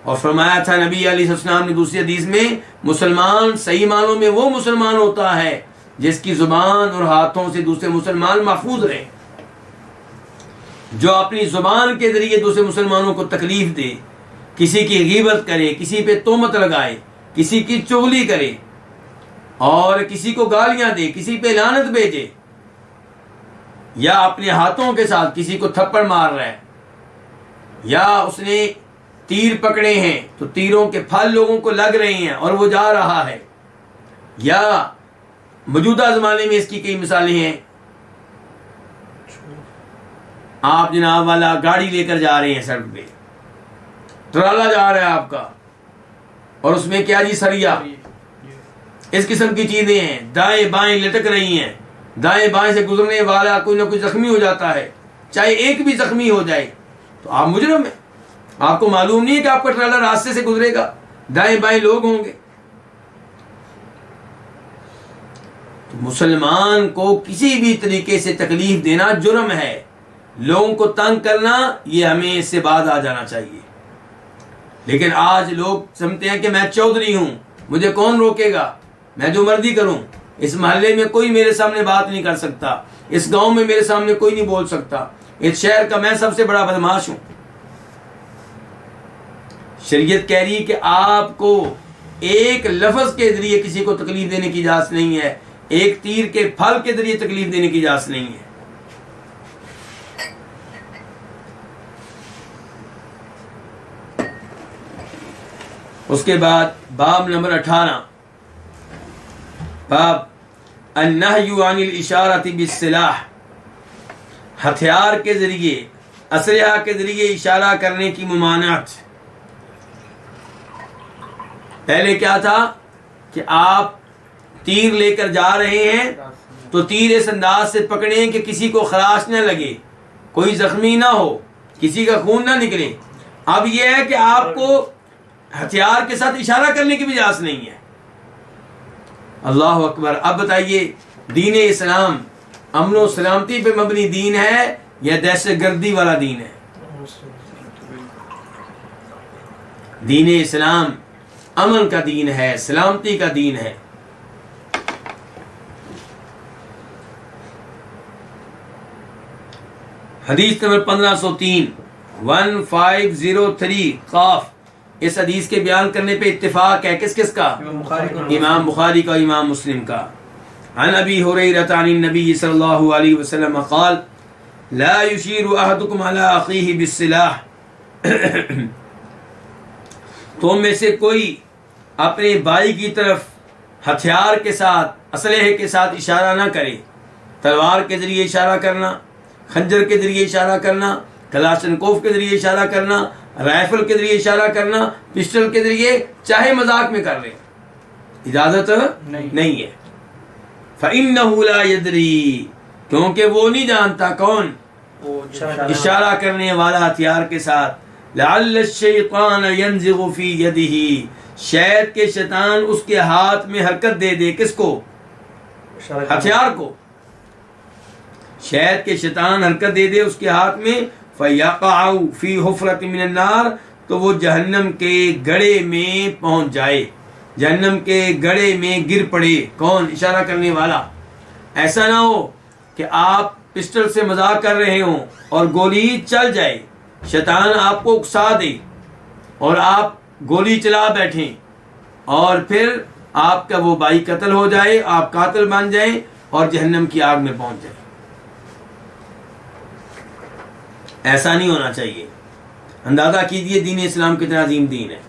اور فرمایا تھا نبی علیہ السلام نے دوسری حدیث میں، مسلمان صحیح معنوں میں وہ مسلمان ہوتا ہے جس کی زبان اور ہاتھوں سے دوسرے مسلمان محفوظ رہے. جو اپنی زبان کے ذریعے دوسرے مسلمانوں کو تکلیف دے، کسی کی غیبت کرے، کسی پہ تہمت لگائے، کسی کی چغلی کرے، اور کسی کو گالیاں دے، کسی پہ لعنت بھیجے، یا اپنے ہاتھوں کے ساتھ کسی کو تھپڑ مار رہا ہے، یا اس نے تیر پکڑے ہیں تو تیروں کے پھل لوگوں کو لگ رہے ہیں اور وہ جا رہا ہے، یا موجودہ زمانے میں اس کی کئی مثالیں ہیں. آپ جناب والا گاڑی لے کر جا رہے ہیں سڑک پہ، ٹرالا جا رہا ہے آپ کا، اور اس میں کیا جی سریا، اس قسم کی چیزیں ہیں، دائیں بائیں لٹک رہی ہیں، دائیں بائیں سے گزرنے والا کوئی نہ کوئی زخمی ہو جاتا ہے، چاہے ایک بھی زخمی ہو جائے تو آپ مجرم ہیں. آپ کو معلوم نہیں ہے کہ آپ کا ٹرالا راستے سے گزرے گا، دائیں بائیں لوگ ہوں گے. تو مسلمان کو کسی بھی طریقے سے تکلیف دینا جرم ہے. لوگوں کو تنگ کرنا یہ ہمیں اس سے بعد آ جانا چاہیے. لیکن آج لوگ سمجھتے ہیں کہ میں چودھری ہوں، مجھے کون روکے گا، میں جو مرضی کروں، اس محلے میں کوئی میرے سامنے بات نہیں کر سکتا، اس گاؤں میں میرے سامنے کوئی نہیں بول سکتا، اس شہر کا میں سب سے بڑا بدماش ہوں. شریعت کہہ رہی کہ آپ کو ایک لفظ کے ذریعے کسی کو تکلیف دینے کی اجازت نہیں ہے، ایک تیر کے پھل کے ذریعے تکلیف دینے کی اجازت نہیں ہے. اس کے بعد باب نمبر 18، باب النہی عن الاشارۃ بالسلاح، ہتھیار کے ذریعے، اسلحہ کے ذریعے اشارہ کرنے کی ممانعت. پہلے کیا تھا کہ آپ تیر لے کر جا رہے ہیں تو تیر اس انداز سے پکڑیں کہ کسی کو خراش نہ لگے، کوئی زخمی نہ ہو، کسی کا خون نہ نکلے. اب یہ ہے کہ آپ کو ہتھیار کے ساتھ اشارہ کرنے کی بھی اجازت نہیں ہے. اللہ اکبر. اب بتائیے دین اسلام امن و سلامتی پہ مبنی دین ہے یا دہشت گردی والا دین ہے؟ دین اسلام امن کا دین ہے، سلامتی کا دین ہے. حدیث نمبر 1503 1503 قاف. اس حدیث کے بیان کرنے پہ اتفاق ہے کس کس کا؟ امام بخاری کا، امام مسلم کا. عن ابی ہریرہ عن النبی صلی اللہ علیہ وسلم قال لا يشير احدكم على اخيه بالسلاح. تم میں سے کوئی اپنے بھائی کی طرف ہتھیار کے ساتھ، اسلحے کے ساتھ اشارہ نہ کرے. تلوار کے ذریعے اشارہ کرنا، خنجر کے ذریعے اشارہ کرنا، کلاشنکوف کے ذریعے اشارہ کرنا، رائفل کے ذریعے اشارہ کرنا، پسٹل کے ذریعے، چاہے مذاق میں کر لیں، اجازت نہیں ہے. فَإِنَّهُ لَا يَدْرِي، کیونکہ وہ نہیں جانتا کون اشارہ کرنے والا ہتھیار کے ساتھ. لَعَلَّ الشَّيْطَانَ يَنزِغُ فِي يَدِهِ، شاید کہ شیطان اس کے ہاتھ میں حرکت دے دے. کس کو؟ ہتھیار کو. شاید کہ شیطان حرکت دے دے اس کے ہاتھ میں. فَيَقَعُ فِي حُفْرَةٍ مِّنَ النَّارِ، تو وہ جہنم کے گڑھے میں پہنچ جائے، جہنم کے گڑھے میں گر پڑے. کون؟ اشارہ کرنے والا. ایسا نہ ہو کہ آپ پسٹل سے مذاق کر رہے ہوں اور گولی چل جائے، شیطان آپ کو اکسا دے اور آپ گولی چلا بیٹھیں اور پھر آپ کا وہ بھائی قتل ہو جائے، آپ قاتل بن جائیں اور جہنم کی آگ میں پہنچ جائیں. ایسا نہیں ہونا چاہیے. اندازہ کیجئے دین اسلام کتنا عظیم دین ہے.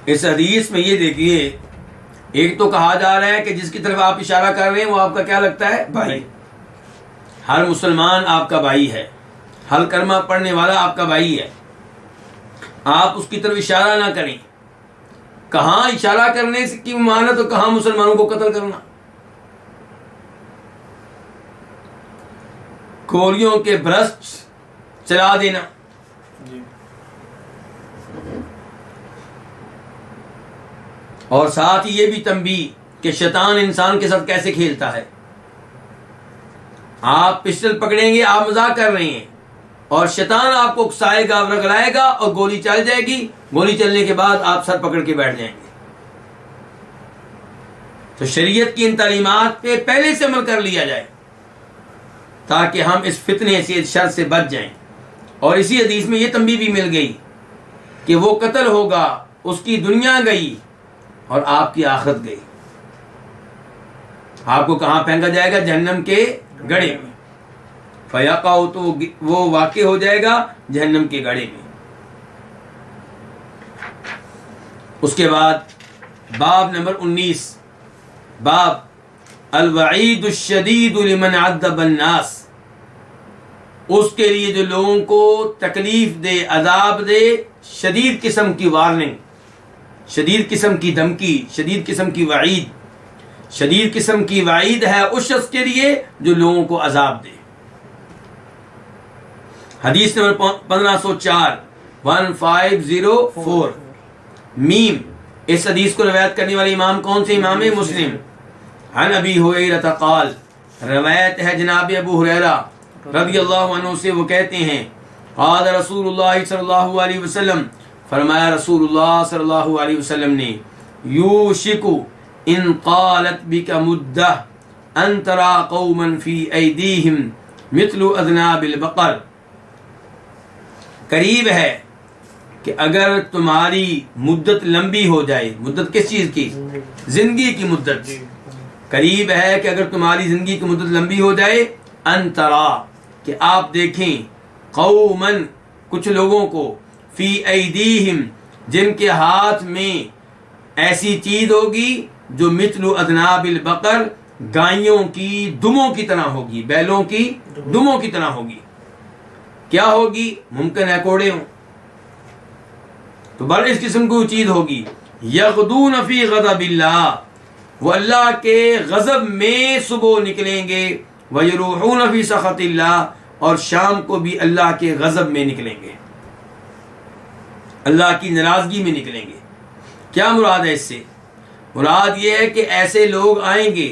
اس حدیث میں یہ دیکھیے، ایک تو کہا جا رہا ہے کہ جس کی طرف آپ اشارہ کر رہے ہیں وہ آپ کا کیا لگتا ہے؟ بھائی. ہر مسلمان آپ کا بھائی ہے، ہر کلمہ پڑھنے والا آپ کا بھائی ہے. آپ اس کی طرف اشارہ نہ کریں. کہاں اشارہ کرنے کی ممانعت اور کہاں مسلمانوں کو قتل کرنا. گولیوں کے برسٹ چلا دینا. اور ساتھ ہی یہ بھی تنبیہ کہ شیطان انسان کے ساتھ کیسے کھیلتا ہے. آپ پسٹل پکڑیں گے، آپ مذاق کر رہے ہیں اور شیطان آپ کو اکسائے گا، رگڑائے گا اور گولی چل جائے گی. گولی چلنے کے بعد آپ سر پکڑ کے بیٹھ جائیں گے. تو شریعت کی ان تعلیمات پہ پہلے سے عمل کر لیا جائے تاکہ ہم اس فتنے سے، اس شر سے بچ جائیں. اور اسی حدیث میں یہ تنبیہ بھی مل گئی کہ وہ قتل ہوگا، اس کی دنیا گئی اور آپ کی آخرت گئی. آپ کو کہاں پھینکا جائے گا؟ جہنم کے گڑھے میں. فیقع، تو وہ واقع ہو جائے گا جہنم کے گڑھے میں۔ اس کے بعد باب نمبر 19، باب الوعید الشدید لمن عذب الناس، اس کے لیے جو لوگوں کو تکلیف دے، عذاب دے، شدید قسم کی وارننگ، شدید قسم کی دھمکی، شدید قسم کی وعید، شدید قسم کی وعید ہے اس شخص کے لیے جو لوگوں کو عذاب دے۔ حدیث نمبر 1504 1504 میم، اس حدیث کو روایت کرنے والے امام کون سے؟ امام مسلم۔ عن ابی ہریرہ قال، روایت ہے جناب ابو ہریرہ رضی اللہ عنہ سے، وہ کہتے ہیں قال رسول اللہ صلی اللہ علیہ وسلم، فرمایا رسول اللہ صلی اللہ علیہ وسلم نے، یوشک ان قالت بک مدہ ان ترى قوما فی ایدیہم مثل اذناب البقر، قریب ہے کہ اگر تمہاری مدت لمبی ہو جائے، مدت کس چیز کی؟ زندگی کی مدت، قریب ہے کہ اگر تمہاری زندگی کی مدت لمبی ہو جائے، ان ترى، کہ آپ دیکھیں، قومن، کچھ لوگوں کو، فی ایدیہم، جن کے ہاتھ میں ایسی چیز ہوگی جو مثل اذناب البقر، گائیوں کی دموں کی طرح ہوگی، بیلوں کی دموں کی طرح ہوگی۔ کیا ہوگی؟ ممکن ہے کوڑے ہوں، تو بڑے اس قسم کی چیز ہوگی۔ یغدون فی غضب اللہ، وہ اللہ کے غضب میں صبح نکلیں گے، ویروحون فی سخط اللہ، اور شام کو بھی اللہ کے غضب میں نکلیں گے، اللہ کی ناراضگی میں نکلیں گے۔ کیا مراد ہے اس سے؟ مراد یہ ہے کہ ایسے لوگ آئیں گے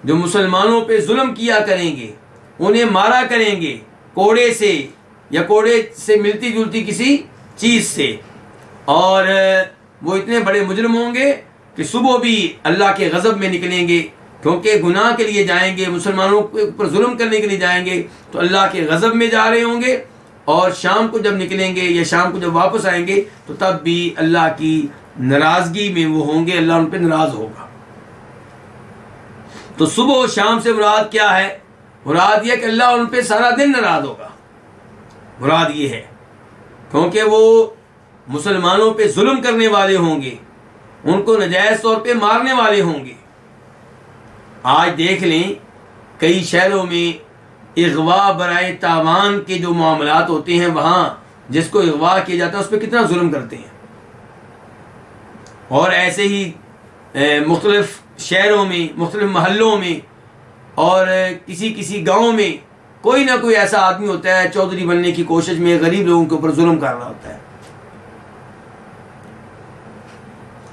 جو مسلمانوں پہ ظلم کیا کریں گے، انہیں مارا کریں گے کوڑے سے یا کوڑے سے ملتی جلتی کسی چیز سے، اور وہ اتنے بڑے مجرم ہوں گے کہ صبح بھی اللہ کے غضب میں نکلیں گے، کیونکہ گناہ کے لیے جائیں گے، مسلمانوں کے اوپر ظلم کرنے کے لیے جائیں گے تو اللہ کے غضب میں جا رہے ہوں گے، اور شام کو جب نکلیں گے یا شام کو جب واپس آئیں گے تو تب بھی اللہ کی ناراضگی میں وہ ہوں گے، اللہ ان پہ ناراض ہوگا۔ تو صبح و شام سے مراد کیا ہے؟ مراد یہ کہ اللہ ان پہ سارا دن ناراض ہوگا، مراد یہ ہے، کیونکہ وہ مسلمانوں پہ ظلم کرنے والے ہوں گے، ان کو ناجائز طور پہ مارنے والے ہوں گے۔ آج دیکھ لیں کئی شہروں میں اغوا برائے تاوان کے جو معاملات ہوتے ہیں، وہاں جس کو اغوا کیا جاتا ہے اس پہ کتنا ظلم کرتے ہیں، اور ایسے ہی مختلف شہروں میں، مختلف محلوں میں، اور کسی گاؤں میں کوئی نہ کوئی ایسا آدمی ہوتا ہے چودھری بننے کی کوشش میں غریب لوگوں کے اوپر ظلم کر رہا ہوتا ہے۔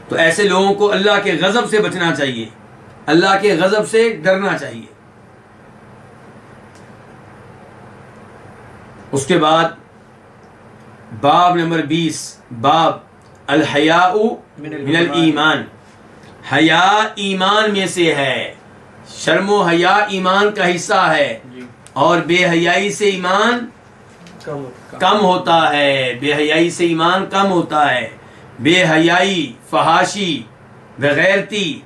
تو ایسے لوگوں کو اللہ کے غضب سے بچنا چاہیے، اللہ کے غضب سے ڈرنا چاہیے۔ اس کے بعد باب نمبر 20، باب الحیاء من الایمان، حیا ایمان میں سے ہے، شرم و حیا ایمان کا حصہ ہے، اور بے حیائی سے ایمان کم ہوتا ہے، بے حیائی سے ایمان کم ہوتا ہے۔ بے حیائی، فحاشی، بغیرتی،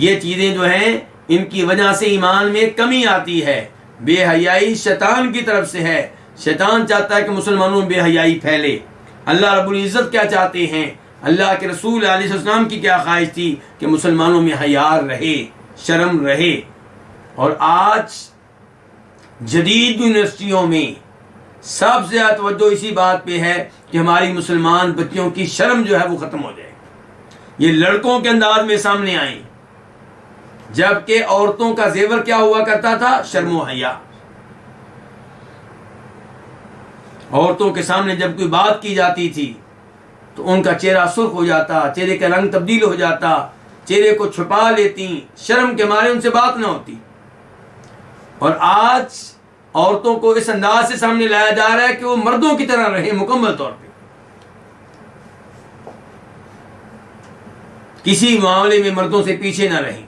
یہ چیزیں جو ہیں ان کی وجہ سے ایمان میں کمی آتی ہے۔ بے حیائی شیطان کی طرف سے ہے، شیطان چاہتا ہے کہ مسلمانوں میں بے حیائی پھیلے۔ اللہ رب العزت کیا چاہتے ہیں؟ اللہ کے رسول علیہ السلام کی کیا خواہش تھی؟ کہ مسلمانوں میں حیا رہے، شرم رہے۔ اور آج جدید یونیورسٹیوں میں سب سے زیادہ توجہ اسی بات پہ ہے کہ ہماری مسلمان بچیوں کی شرم جو ہے وہ ختم ہو جائے، یہ لڑکوں کے انداز میں سامنے آئیں، جبکہ عورتوں کا زیور کیا ہوا کرتا تھا؟ شرم و حیا۔ عورتوں کے سامنے جب کوئی بات کی جاتی تھی تو ان کا چہرہ سرخ ہو جاتا، چہرے کا رنگ تبدیل ہو جاتا، چہرے کو چھپا لیتی، شرم کے مارے ان سے بات نہ ہوتی۔ اور آج عورتوں کو اس انداز سے سامنے لایا جا رہا ہے کہ وہ مردوں کی طرح رہیں مکمل طور پہ، کسی معاملے میں مردوں سے پیچھے نہ رہیں۔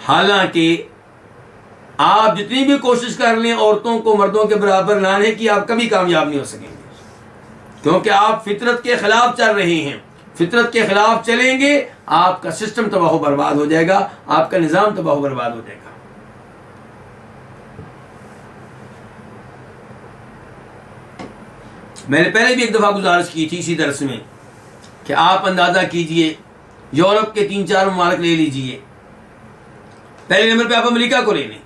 حالانکہ آپ جتنی بھی کوشش کر لیں عورتوں کو مردوں کے برابر لانے کی، آپ کبھی کامیاب نہیں ہو سکیں گے، کیونکہ آپ فطرت کے خلاف چل رہے ہیں۔ فطرت کے خلاف چلیں گے آپ کا سسٹم تباہ و برباد ہو جائے گا، آپ کا نظام تباہ و برباد ہو جائے گا۔ میں نے پہلے بھی ایک دفعہ گزارش کی تھی اسی درس میں کہ آپ اندازہ کیجئے یورپ کے 3-4 ممالک لے لیجئے، پہلے نمبر پہ آپ امریکہ کو لے لیں،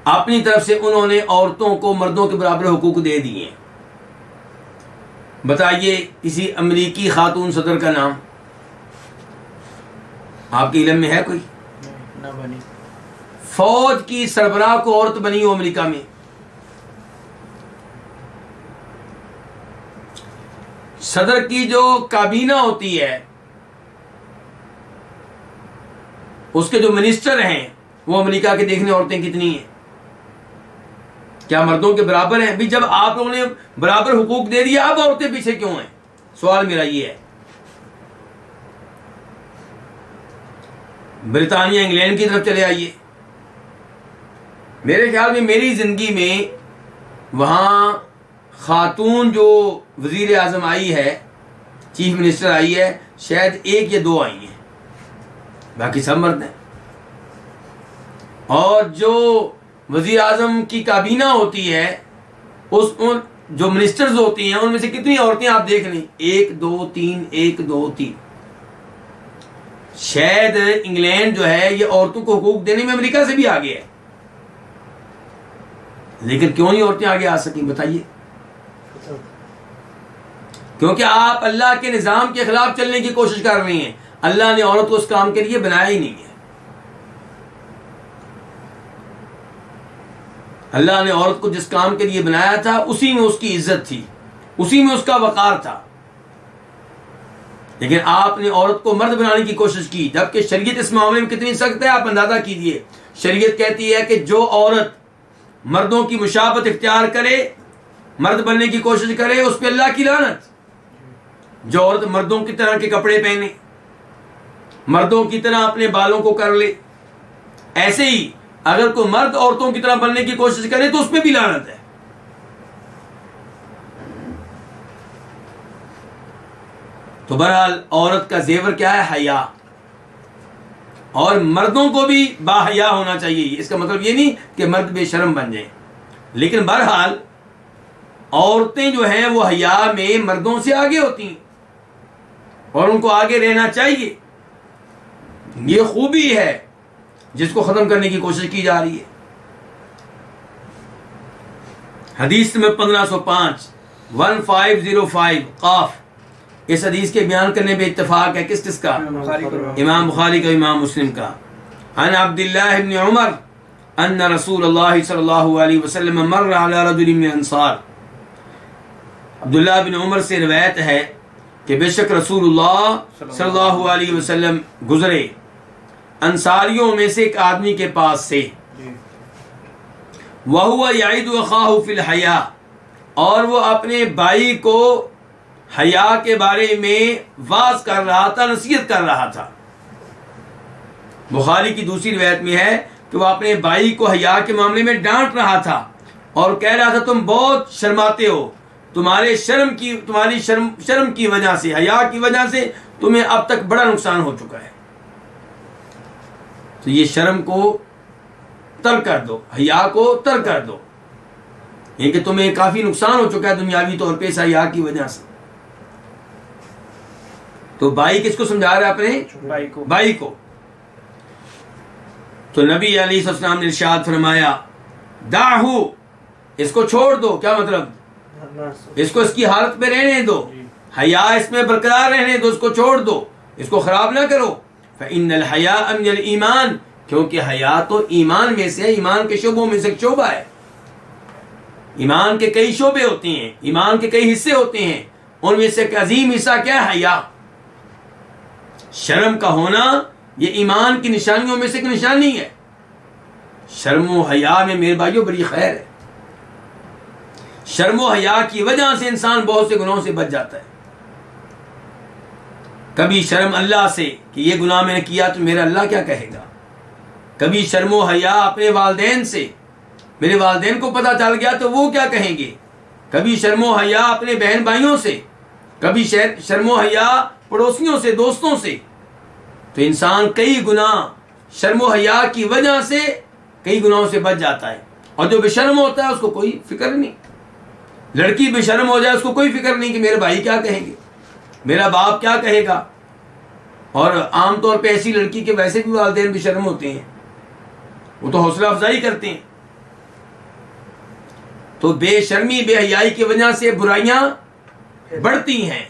اپنی طرف سے انہوں نے عورتوں کو مردوں کے برابر حقوق دے دیے ہیں۔ بتائیے کسی امریکی خاتون صدر کا نام آپ کے علم میں ہے کوئی؟ نہ بنی۔ فوج کی سربراہ کو عورت بنی ہو امریکہ میں، صدر کی جو کابینہ ہوتی ہے اس کے جو منسٹر ہیں وہ امریکہ کے دیکھنے عورتیں کتنی ہیں؟ کیا مردوں کے برابر ہیں؟ بھی جب آپ لوگوں نے برابر حقوق دے دیا اب عورتیں پیچھے کیوں ہیں؟ سوال میرا یہ ہے۔ برطانیہ انگلینڈ کی طرف چلے آئیے، میرے خیال میں میری زندگی میں وہاں خاتون جو وزیر اعظم آئی ہے، چیف منسٹر آئی ہے، شاید 1 یا 2 آئی ہیں، باقی سب مرد ہیں۔ اور جو وزیر اعظم کی کابینہ ہوتی ہے جو منسٹرز ہوتی ہیں ان میں سے کتنی عورتیں آپ دیکھ لیں، 1 2 3 1 2 3۔ شاید انگلینڈ جو ہے یہ عورتوں کو حقوق دینے میں امریکہ سے بھی آگے ہے، لیکن کیوں نہیں عورتیں آگے آ سکیں بتائیے؟ کیونکہ آپ اللہ کے نظام کے خلاف چلنے کی کوشش کر رہی ہیں۔ اللہ نے عورت کو اس کام کے لیے بنایا ہی نہیں ہے۔ اللہ نے عورت کو جس کام کے لیے بنایا تھا اسی میں اس کی عزت تھی، اسی میں اس کا وقار تھا، لیکن آپ نے عورت کو مرد بنانے کی کوشش کی، جبکہ شریعت اس معاملے میں کتنی سخت ہے آپ اندازہ کیجئے۔ شریعت کہتی ہے کہ جو عورت مردوں کی مشابہت اختیار کرے، مرد بننے کی کوشش کرے، اس پہ اللہ کی لعنت۔ جو عورت مردوں کی طرح کے کپڑے پہنے، مردوں کی طرح اپنے بالوں کو کر لے، ایسے ہی اگر کوئی مرد عورتوں کی طرح بننے کی کوشش کرے تو اس پہ بھی لعنت ہے۔ تو بہرحال عورت کا زیور کیا ہے؟ حیا، اور مردوں کو بھی با حیا ہونا چاہیے۔ اس کا مطلب یہ نہیں کہ مرد بے شرم بن جائیں، لیکن بہرحال عورتیں جو ہیں وہ حیا میں مردوں سے آگے ہوتی ہیں اور ان کو آگے رہنا چاہیے۔ یہ خوبی ہے جس کو ختم کرنے کی کوشش کی جا رہی ہے۔ حدیث میں 1505 قاف، اس حدیث کے بیان کرنے پہ اتفاق ہے کس کا؟ امام بخاری کا، امام مسلم کا۔ عن عبداللہ بن عمر ان رسول اللہ صلی اللہ علیہ وسلم مر علی رجل من انصار، عبداللہ بن عمر سے روایت ہے کہ بے شک رسول اللہ صلی اللہ علیہ وسلم گزرے انصاریوں میں سے ایک آدمی کے پاس سے، وَهُوَ يَعِدُ أَخَاهُ فِي الْحَيَاءِ، اور وہ اپنے بھائی کو حیا کے بارے میں واعظ کر رہا تھا، نصیحت کر رہا تھا۔ بخاری کی دوسری روایت میں ہے کہ وہ اپنے بھائی کو حیا کے معاملے میں ڈانٹ رہا تھا اور کہہ رہا تھا تم بہت شرماتے ہو، تمہاری شرم کی وجہ سے، حیا کی وجہ سے تمہیں اب تک بڑا نقصان ہو چکا ہے، تو یہ شرم کو ترک کر دو، حیا کو ترک کر دو، یہ کہ تمہیں کافی نقصان ہو چکا ہے دنیاوی طور پہ اس حیا کی وجہ سے۔ تو بھائی کس کو سمجھا رہا ہے؟ اپنے بھائی کو۔ تو نبی علیہ السلام نے ارشاد فرمایا دعہو، اس کو چھوڑ دو، کیا مطلب؟ اس کو اس کی حالت میں رہنے دو، حیا اس میں برقرار رہنے دو، اس کو چھوڑ دو، اس کو خراب نہ کرو۔ فإن الحیاء من الایمان، کیونکہ حیا تو ایمان میں سے، ایمان کے شعبوں میں سے ایک شعبہ ہے۔ ایمان کے کئی شعبے ہوتے ہیں، ایمان کے کئی حصے ہوتے ہیں، ان میں سے ایک عظیم حصہ کیا ہے؟ حیا۔ شرم کا ہونا یہ ایمان کی نشانیوں میں سے ایک نشانی ہے۔ شرم و حیا میں میرے بھائیوں بڑی خیر ہے۔ شرم و حیا کی وجہ سے انسان بہت سے گناہوں سے بچ جاتا ہے۔ کبھی شرم اللہ سے کہ یہ گناہ میں نے کیا تو میرا اللہ کیا کہے گا، کبھی شرم و حیا اپنے والدین سے، میرے والدین کو پتہ چل گیا تو وہ کیا کہیں گے، کبھی شرم و حیا اپنے بہن بھائیوں سے، کبھی شرم و حیا پڑوسیوں سے، دوستوں سے۔ تو انسان کئی گناہ شرم و حیا کی وجہ سے کئی گناہوں سے بچ جاتا ہے، اور جو بے شرم ہوتا ہے اس کو کوئی فکر نہیں۔ لڑکی بے شرم ہو جائے، اس کو کوئی فکر نہیں کہ میرے بھائی کیا کہیں گے، میرا باپ کیا کہے گا. اور عام طور پہ ایسی لڑکی کے ویسے بھی والدین بے شرم ہوتے ہیں، وہ تو حوصلہ افزائی کرتے ہیں. تو بے شرمی بے حیائی کی وجہ سے برائیاں بڑھتی ہیں،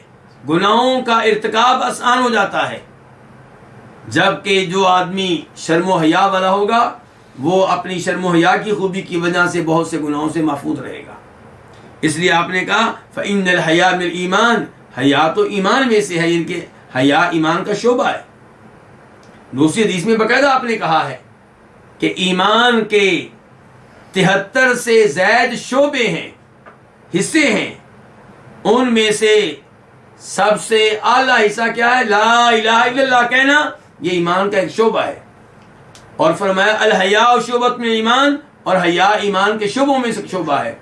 گناہوں کا ارتکاب آسان ہو جاتا ہے. جبکہ جو آدمی شرم و حیا والا ہوگا وہ اپنی شرم و حیا کی خوبی کی وجہ سے بہت سے گناہوں سے محفوظ رہے گا. اس لیے آپ نے کہا فَإِنَّ الْحَيَاءَ مِنَ الْإِيمَانِ، حیا تو ایمان میں سے ہے، ان کے حیا ایمان کا شعبہ ہے. دوسری حدیث میں باقاعدہ آپ نے کہا ہے کہ ایمان کے 73 سے زائد شعبے ہیں، حصے ہیں، ان میں سے سب سے اعلیٰ حصہ کیا ہے؟ لا الہ الا اللہ کہنا. یہ ایمان کا ایک شعبہ ہے. اور فرمایا الحیاء شعبۃ من ایمان، اور حیا ایمان کے شعبوں میں سے شعبہ ہے.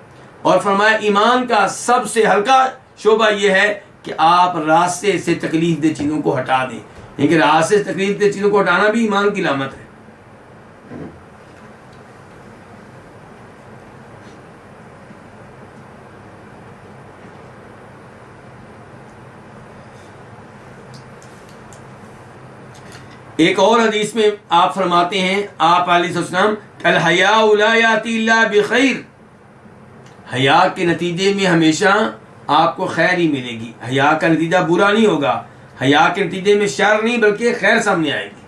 اور فرمایا ایمان کا سب سے ہلکا شعبہ یہ ہے کہ آپ راستے سے تکلیف دہ چیزوں کو ہٹا دیں. لیکن راستے سے تکلیف دہ چیزوں کو ہٹانا بھی ایمان کی علامت ہے. ایک اور حدیث میں آپ فرماتے ہیں، آپ علیہ السلام، الحیاء لا یاتی الا بخیر، حیا کے نتیجے میں ہمیشہ آپ کو خیر ہی ملے گی. حیا کا نتیجہ برا نہیں ہوگا، حیا کے نتیجے میں شر نہیں بلکہ خیر سامنے آئے گی.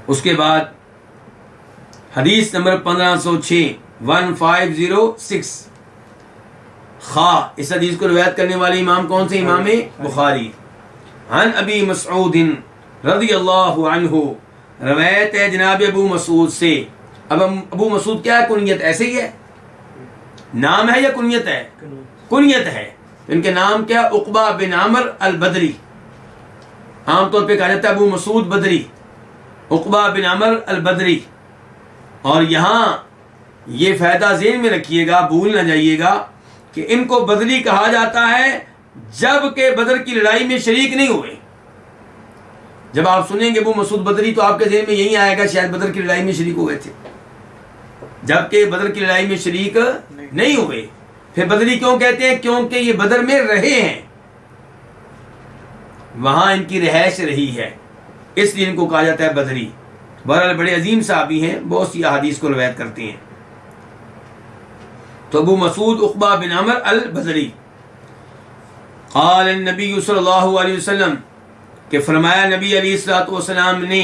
اس کے بعد حدیث نمبر 1506 اس حدیث کو روایت کرنے والے امام کون سے؟ امام بخاری. عن ابی مسعود رضی اللہ عنہ، روایت ہے جناب ابو مسعود سے. اب ابو مسعود کیا ہے؟ کنیت ایسے ہی ہے، نام ہے یا کنیت ہے؟ کنیت ہے. ان کے نام کیا؟ عقبہ بن عامر البدری. عام طور پہ کہا جاتا ہے ابو مسعود بدری، عقبہ بن عامر البدری. اور یہاں یہ فائدہ ذہن میں رکھیے گا، بھول نہ جائیے گا کہ ان کو بدری کہا جاتا ہے جب کہ بدر کی لڑائی میں شریک نہیں ہوئے. جب آپ سنیں گے ابو مسعود بدری تو آپ کے ذہن میں یہی آئے گا شاید بدر کی لڑائی میں شریک ہوئے تھے، جبکہ بدر کی لڑائی میں شریک نہیں ہوئے. پھر بدری کیوں کہتے ہیں؟ کیونکہ یہ بدر میں رہے ہیں، وہاں ان کی رہائش رہی ہے، اس لیے ان کو کہا جاتا ہے بدری. بہرحال بڑے عظیم صحابی ہیں، بہت سی احادیث کو روایت کرتے ہیں. تو ابو مسعود عقبہ بن عامر البدری، قال النبی صلی اللہ علیہ وسلم، کہ فرمایا نبی علیہ الصلوۃ والسلام نے،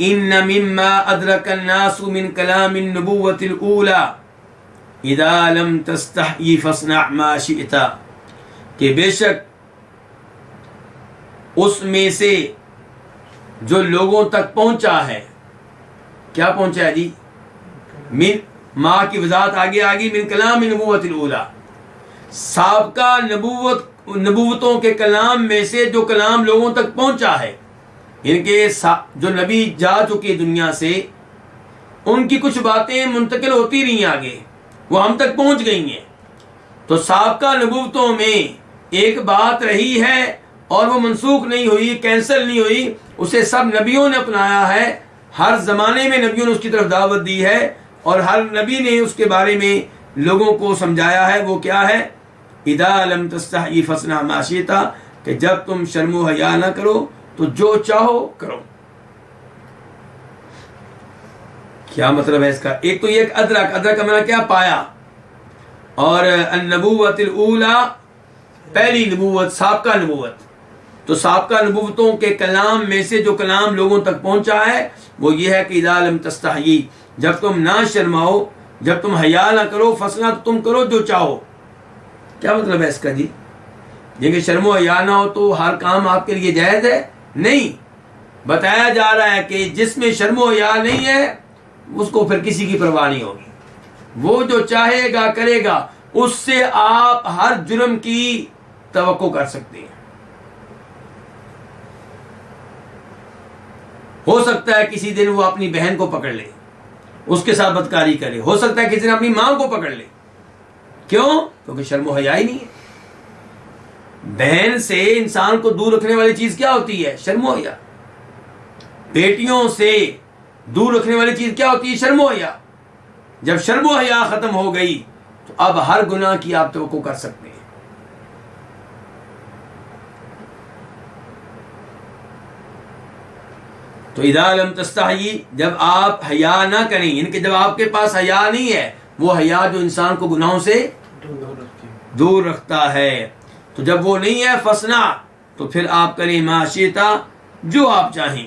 ان مما ادرک الناس من کلام النبوۃ الاولی اذا لم تستحی فاصنع ما شئت، کہ بے شک اس میں سے جو لوگوں تک پہنچا ہے، کیا پہنچا ہے جی؟ من ماں کی وضاحت آگے آگی، من کلام نبوت الاولی، سابقہ نبوتوں کے کلام میں سے جو کلام لوگوں تک پہنچا ہے. ان کے جو نبی جا چکے دنیا سے، ان کی کچھ باتیں منتقل ہوتی رہی آگے، وہ ہم تک پہنچ گئی ہیں. تو سابقہ نبوتوں میں ایک بات رہی ہے اور وہ منسوخ نہیں ہوئی، کینسل نہیں ہوئی، اسے سب نبیوں نے اپنایا ہے. ہر زمانے میں نبیوں نے اس کی طرف دعوت دی ہے اور ہر نبی نے اس کے بارے میں لوگوں کو سمجھایا ہے. وہ کیا ہے؟ اذا لم تستحی فاصنع ما شئت، کہ جب تم شرم و حیا نہ کرو تو جو چاہو کرو. کیا مطلب ہے اس کا؟ ایک تو یہ ایک ادرک کا معنی کیا؟ پایا. اور النبوۃ الاولی، پہلی نبوت، سابقہ نبوت. تو سابقہ نبوتوں کے کلام میں سے جو کلام لوگوں تک پہنچا ہے وہ یہ ہے کہ اذا لم تستحی، جب تم نہ شرماؤ، جب تم حیا نہ کرو، فاصنع، تو تم کرو جو چاہو. کیا مطلب ہے اس کا جی؟ دیکھیں شرم و حیا نہ ہو تو ہر کام آپ کے لیے جائز ہے؟ نہیں. بتایا جا رہا ہے کہ جس میں شرم و حیا نہیں ہے اس کو پھر کسی کی پرواہ نہیں ہوگی، وہ جو چاہے گا کرے گا، اس سے آپ ہر جرم کی توقع کر سکتے ہیں. ہو سکتا ہے کسی دن وہ اپنی بہن کو پکڑ لے، اس کے ساتھ بدکاری کرے. ہو سکتا ہے کسی دن اپنی ماں کو پکڑ لے. کیوں؟ کیونکہ شرم و حیا ہی نہیں ہے. بہن سے انسان کو دور رکھنے والی چیز کیا ہوتی ہے؟ شرم و حیا. بیٹیوں سے دور رکھنے والی چیز کیا ہوتی ہے؟ شرم و حیا. جب شرم و حیا ختم ہو گئی تو اب ہر گناہ کی آپ توقع کر سکتے ہیں. تو اذا لم تستحی، جب آپ حیا نہ کریں، یعنی کہ جب آپ کے پاس حیا نہیں ہے، وہ حیا جو انسان کو گناہوں سے دور رکھتا ہے، تو جب وہ نہیں ہے فسنا، تو پھر آپ کریں ما شئتا، جو آپ چاہیں.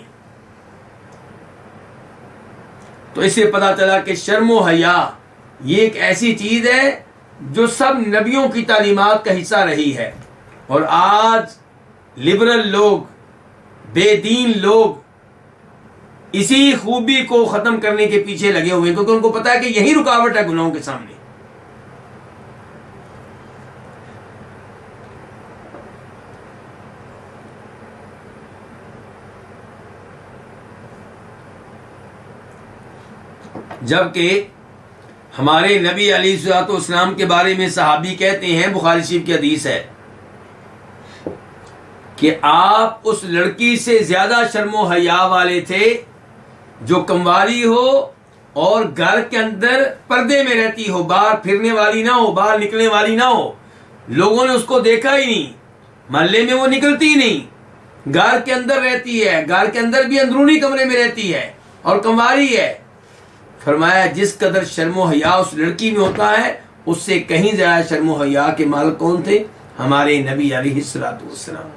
تو اس سے پتہ چلا کہ شرم و حیا یہ ایک ایسی چیز ہے جو سب نبیوں کی تعلیمات کا حصہ رہی ہے. اور آج لبرل لوگ، بے دین لوگ اسی خوبی کو ختم کرنے کے پیچھے لگے ہوئے ہیں، کیونکہ ان کو پتا ہے کہ یہی رکاوٹ ہے گناہوں کے سامنے. جبکہ ہمارے نبی علیہ الصلوۃ والسلام کے بارے میں صحابی کہتے ہیں، بخاری شریف کی حدیث ہے کہ آپ اس لڑکی سے زیادہ شرم و حیا والے تھے جو کنواری ہو اور گھر کے اندر پردے میں رہتی ہو، باہر پھرنے والی نہ ہو، باہر نکلنے والی نہ ہو. لوگوں نے اس کو دیکھا ہی نہیں، محلے میں وہ نکلتی ہی نہیں، گھر کے اندر رہتی ہے، گھر کے اندر بھی اندرونی کمرے میں رہتی ہے اور کنواری ہے. فرمایا جس قدر شرم و حیا اس لڑکی میں ہوتا ہے، اس سے کہیں زیادہ شرم و حیا کے مالک کون تھے؟ ہمارے نبی علیہ الصلوۃ والسلام.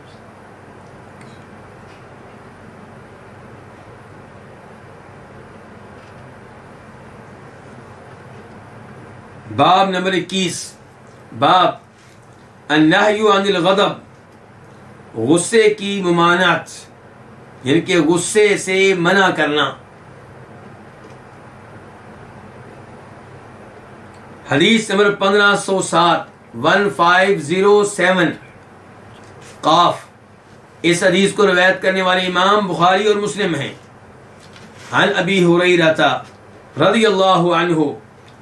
باب نمبر 21، باب النہی عن الغضب، غصے کی ممانعت، یعنی کہ غصے سے منع کرنا. حدیث نمبر 1507 1507 قاف. اس حدیث کو روایت کرنے والے امام بخاری اور مسلم ہیں. عن ابی ہریرہ رضی اللہ عنہ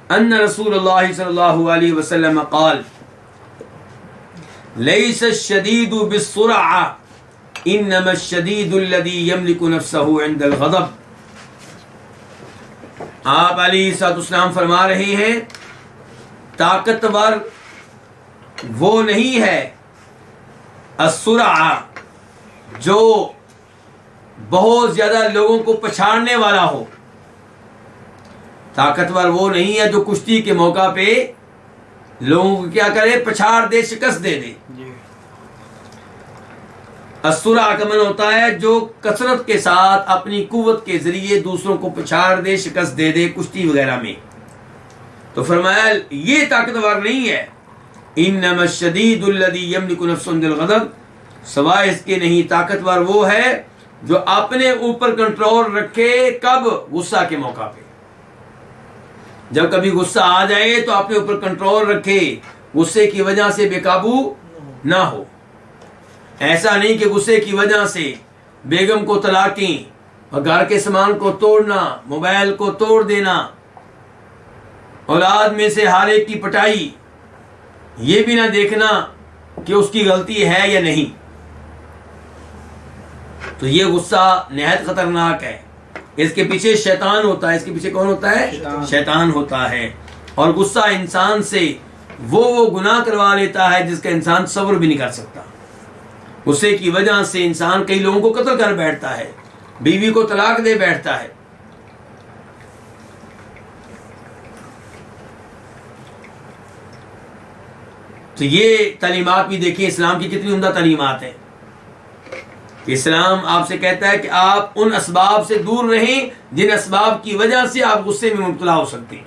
ان رسول اللہ صلی اللہ علیہ وسلم قال لیس الشدید بالسرعہ انما الشدید الذی یملک نفسه عند الغضب. آپ علیہ الصلوۃ والسلام فرما رہے ہیں طاقتور وہ نہیں ہے السرعہ جو بہت زیادہ لوگوں کو پچھاڑنے والا ہو. طاقتور وہ نہیں ہے جو کشتی کے موقع پہ لوگوں کو کیا کرے؟ پچھاڑ دے، شکست دے دے. السرعہ کا معنی ہوتا ہے جو کثرت کے ساتھ اپنی قوت کے ذریعے دوسروں کو پچھاڑ دے، شکست دے دے کشتی وغیرہ میں. تو فرمایا یہ طاقتور نہیں ہے. انما الشدید الذی یملک نفسه عند الغضب، سوائے اس کے نہیں، طاقتور وہ ہے جو اپنے اوپر کنٹرول رکھے. کب؟ غصہ کے موقع پہ. جب کبھی غصہ آ جائے تو اپنے اوپر کنٹرول رکھے، غصے کی وجہ سے بے قابو نہ ہو. ایسا نہیں کہ غصے کی وجہ سے بیگم کو طلاقیں اور گھر کے سامان کو توڑنا، موبائل کو توڑ دینا، اولاد میں سے ہر ایک کی پٹائی، یہ بھی نہ دیکھنا کہ اس کی غلطی ہے یا نہیں. تو یہ غصہ نہایت خطرناک ہے. اس کے پیچھے شیطان ہوتا ہے. اس کے پیچھے کون ہوتا ہے؟ شیطان ہوتا ہے. اور غصہ انسان سے وہ گناہ کروا لیتا ہے جس کا انسان تصور بھی نہیں کر سکتا. غصے کی وجہ سے انسان کئی لوگوں کو قتل کر بیٹھتا ہے، بیوی کو طلاق دے بیٹھتا ہے. تو یہ تعلیمات بھی دیکھیں اسلام کی کتنی عمدہ تعلیمات ہیں. اسلام آپ سے کہتا ہے کہ آپ ان اسباب سے دور رہیں جن اسباب کی وجہ سے آپ غصے میں مبتلا ہو سکتے ہیں.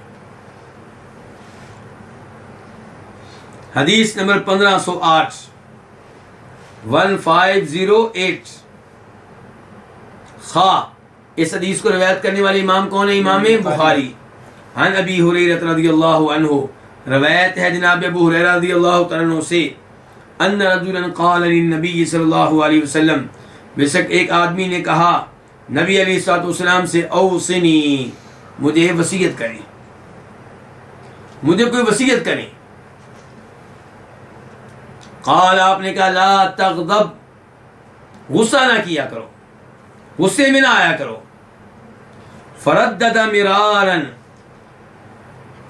حدیث نمبر 1508 1508 خا. اس حدیث کو روایت کرنے والے امام کون ہے؟ امام بخاری. عن ابی ہریرہ رضی اللہ عنہ، روایت ہے جناب ابو ہریرہ رضی اللہ تعالیٰ عنہ سے، ان رجلا قال للنبی صلی اللہ علیہ وسلم، بے شک ایک آدمی نے کہا نبی علیہ الصلوۃ والسلام سے، اوصنی، مجھے وصیت کریں، مجھے کوئی وصیت کریں. قال، آپ نے کہا لا تغضب، غصہ نہ کیا کرو، غصے میں نہ آیا کرو. فردد مرارا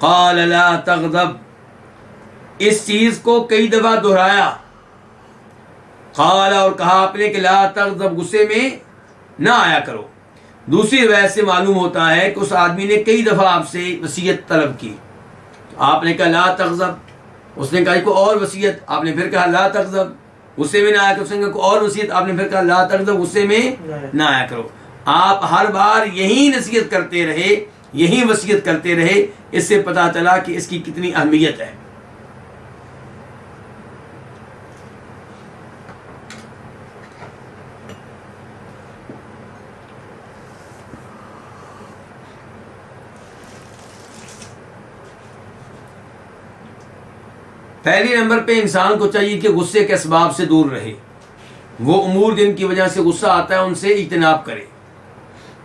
قال لا تغضب، اس چیز کو کئی دفعہ دہرایا، قال اور کہا آپ نے کہ لا تغضب، غصے میں نہ آیا کرو۔ دوسری روایت سے معلوم ہوتا ہے کہ اس آدمی نے کئی دفعہ آپ سے وصیت طلب کی، آپ نے کہا لا تغضب، اس نے کہا کوئی اور وصیت، آپ نے پھر کہا لا تغضب، غصے میں نہ آیا کرو، اس نے کہا کوئی اور وصیت، آپ نے پھر کہا لا تغضب، غصے میں نہ آیا کرو۔ آپ ہر بار یہی نصیحت کرتے رہے، یہی وصیت کرتے رہے، اس سے پتہ چلا کہ اس کی کتنی اہمیت ہے۔ پہلی نمبر پہ انسان کو چاہیے کہ غصے کے اسباب سے دور رہے، وہ امور جن کی وجہ سے غصہ آتا ہے ان سے اجتناب کرے۔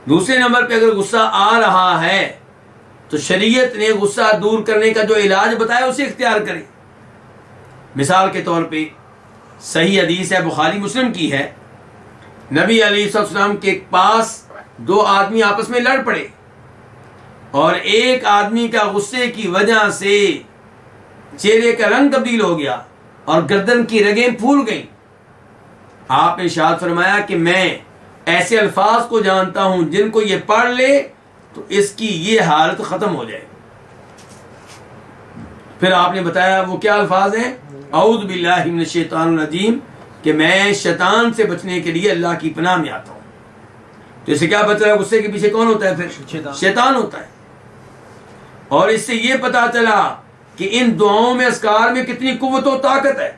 دوسرے نمبر پہ اگر غصہ آ رہا ہے تو شریعت نے غصہ دور کرنے کا جو علاج بتایا اسے اختیار کرے۔ مثال کے طور پہ صحیح حدیث ہے، بخاری مسلم کی ہے، نبی علیہ السلام کے پاس دو آدمی آپس میں لڑ پڑے اور ایک آدمی کا غصے کی وجہ سے چہرے کا رنگ تبدیل ہو گیا اور گردن کی رگیں پھول گئیں۔ آپ نے ارشاد فرمایا کہ میں ایسے الفاظ کو جانتا ہوں جن کو یہ پڑھ لے تو اس کی یہ حالت ختم ہو جائے۔ پھر آپ نے بتایا وہ کیا الفاظ ہیں، اعوذ باللہ من الشیطان الرجیم، کہ میں شیطان سے بچنے کے لیے اللہ کی پناہ میں آتا ہوں۔ تو اسے کیا بچ رہا ہے، غصے کے پیچھے کون ہوتا ہے، پھر شیطان ہوتا ہے۔ اور اس سے یہ پتا چلا کہ ان دعاؤں میں، اذکار میں کتنی قوت و طاقت ہے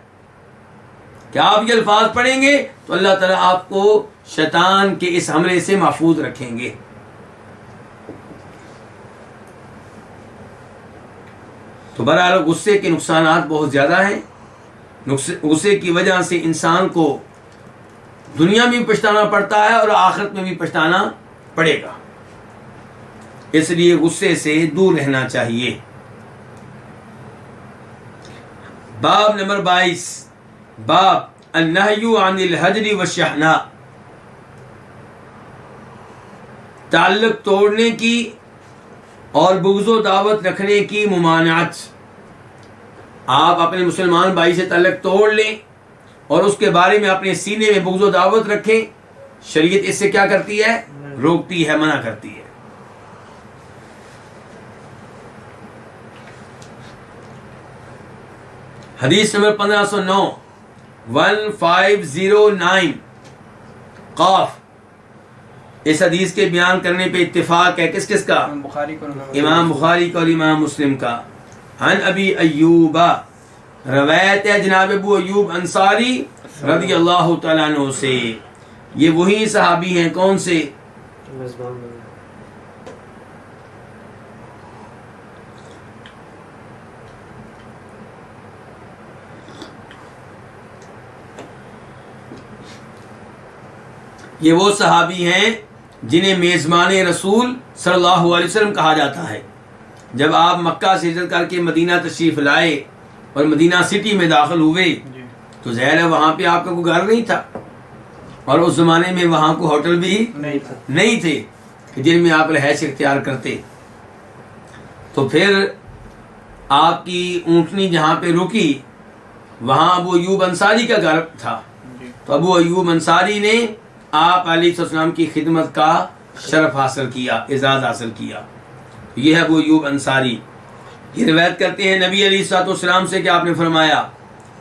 کہ آپ یہ الفاظ پڑھیں گے تو اللہ تعالیٰ آپ کو شیطان کے اس حملے سے محفوظ رکھیں گے۔ تو بہرحال غصے کے نقصانات بہت زیادہ ہیں۔ غصے کی وجہ سے انسان کو دنیا میں بھی پچھتانا پڑتا ہے اور آخرت میں بھی پچھتانا پڑے گا، اس لیے غصے سے دور رہنا چاہیے۔ باب نمبر 22، باب النہی عن الحجر والشحناء، تعلق توڑنے کی اور بغض و دعوت رکھنے کی ممانعت۔ آپ اپنے مسلمان بھائی سے تعلق توڑ لیں اور اس کے بارے میں اپنے سینے میں بغض و دعوت رکھیں، شریعت اس سے کیا کرتی ہے، روکتی ہے، منع کرتی ہے۔ حدیث نمبر 1509، 1509 قاف، اس حدیث کے بیان کرنے پہ اتفاق ہے کس کس کا، امام بخاری کا اور امام مسلم کا۔ عن ابی ایوب، روایت ہے جناب ابو ایوب انصاری رضی اللہ تعالیٰ عنہ سے، یہ وہی صحابی ہیں کون سے، یہ وہ صحابی ہیں جنہیں میزبان رسول صلی اللہ علیہ وسلم کہا جاتا ہے۔ جب آپ مکہ سے ہجرت کر کے مدینہ تشریف لائے اور مدینہ سٹی میں داخل ہوئے تو ظاہر ہے وہاں پہ آپ کا کوئی گھر نہیں تھا، اور اس زمانے میں وہاں کو ہوٹل بھی نہیں تھے جن میں آپ رہائش اختیار کرتے۔ تو پھر آپ کی اونٹنی جہاں پہ رکی وہاں ابو ایوب انصاری کا گھر تھا، تو ابو ایوب انصاری نے آپ علیہ السلام کی خدمت کا شرف حاصل کیا، اعزاز حاصل کیا۔ یہ ہے ابو ایوب انصاری، یہ روایت کرتے ہیں نبی علیہ السلام سے کہ آپ نے فرمایا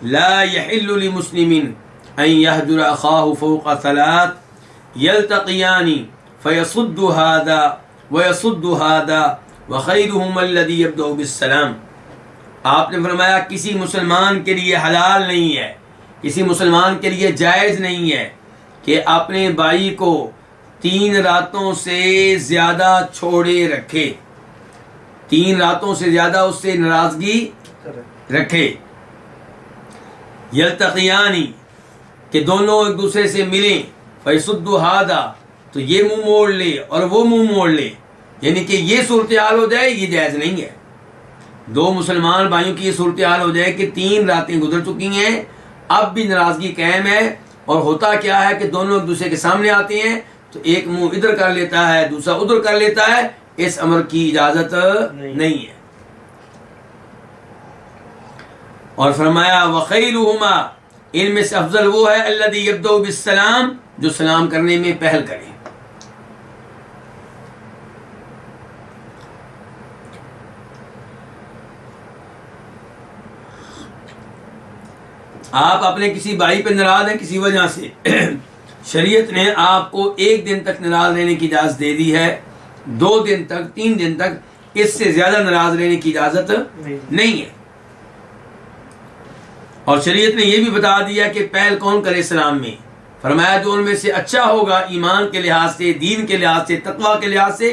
لا يحل لمسلم ان يهجر اخاه فوق ثلاث يلتقيان فيصد هذا ويصد هذا وخيرهم الذي يبدأ بالسلام۔ آپ نے فرمایا کسی مسلمان کے لیے حلال نہیں ہے، کسی مسلمان کے لیے جائز نہیں ہے کہ اپنے بھائی کو 3 راتوں سے زیادہ چھوڑے رکھے، 3 راتوں سے زیادہ اس سے ناراضگی رکھے۔ یلتقیانی، کہ دونوں ایک دوسرے سے ملیں، فیصد ہادہ، تو یہ منہ موڑ لے اور وہ منہ موڑ لے، یعنی کہ یہ صورتحال ہو جائے، یہ جائز نہیں ہے۔ 2 مسلمان بھائیوں کی یہ صورتحال ہو جائے کہ 3 راتیں گزر چکی ہیں، اب بھی ناراضگی قائم ہے، اور ہوتا کیا ہے کہ دونوں ایک دوسرے کے سامنے آتے ہیں تو ایک منہ ادھر کر لیتا ہے دوسرا ادھر کر لیتا ہے، اس امر کی اجازت نہیں ہے۔ اور فرمایا وَخَيْرُهُمَا، ان میں سے افضل وہ ہے الذي يبدأ بالسلام، جو سلام کرنے میں پہل کرے۔ آپ اپنے کسی بھائی پہ ناراض ہیں کسی وجہ سے، شریعت نے آپ کو 1 دن تک ناراض رہنے کی اجازت دے دی ہے، 2 دن تک 3 دن تک، اس سے زیادہ ناراض رہنے کی اجازت نہیں ہے۔ اور شریعت نے یہ بھی بتا دیا کہ پہل کون کرے اسلام میں، فرمایا جو ان میں سے اچھا ہوگا ایمان کے لحاظ سے، دین کے لحاظ سے، تقوی کے لحاظ سے،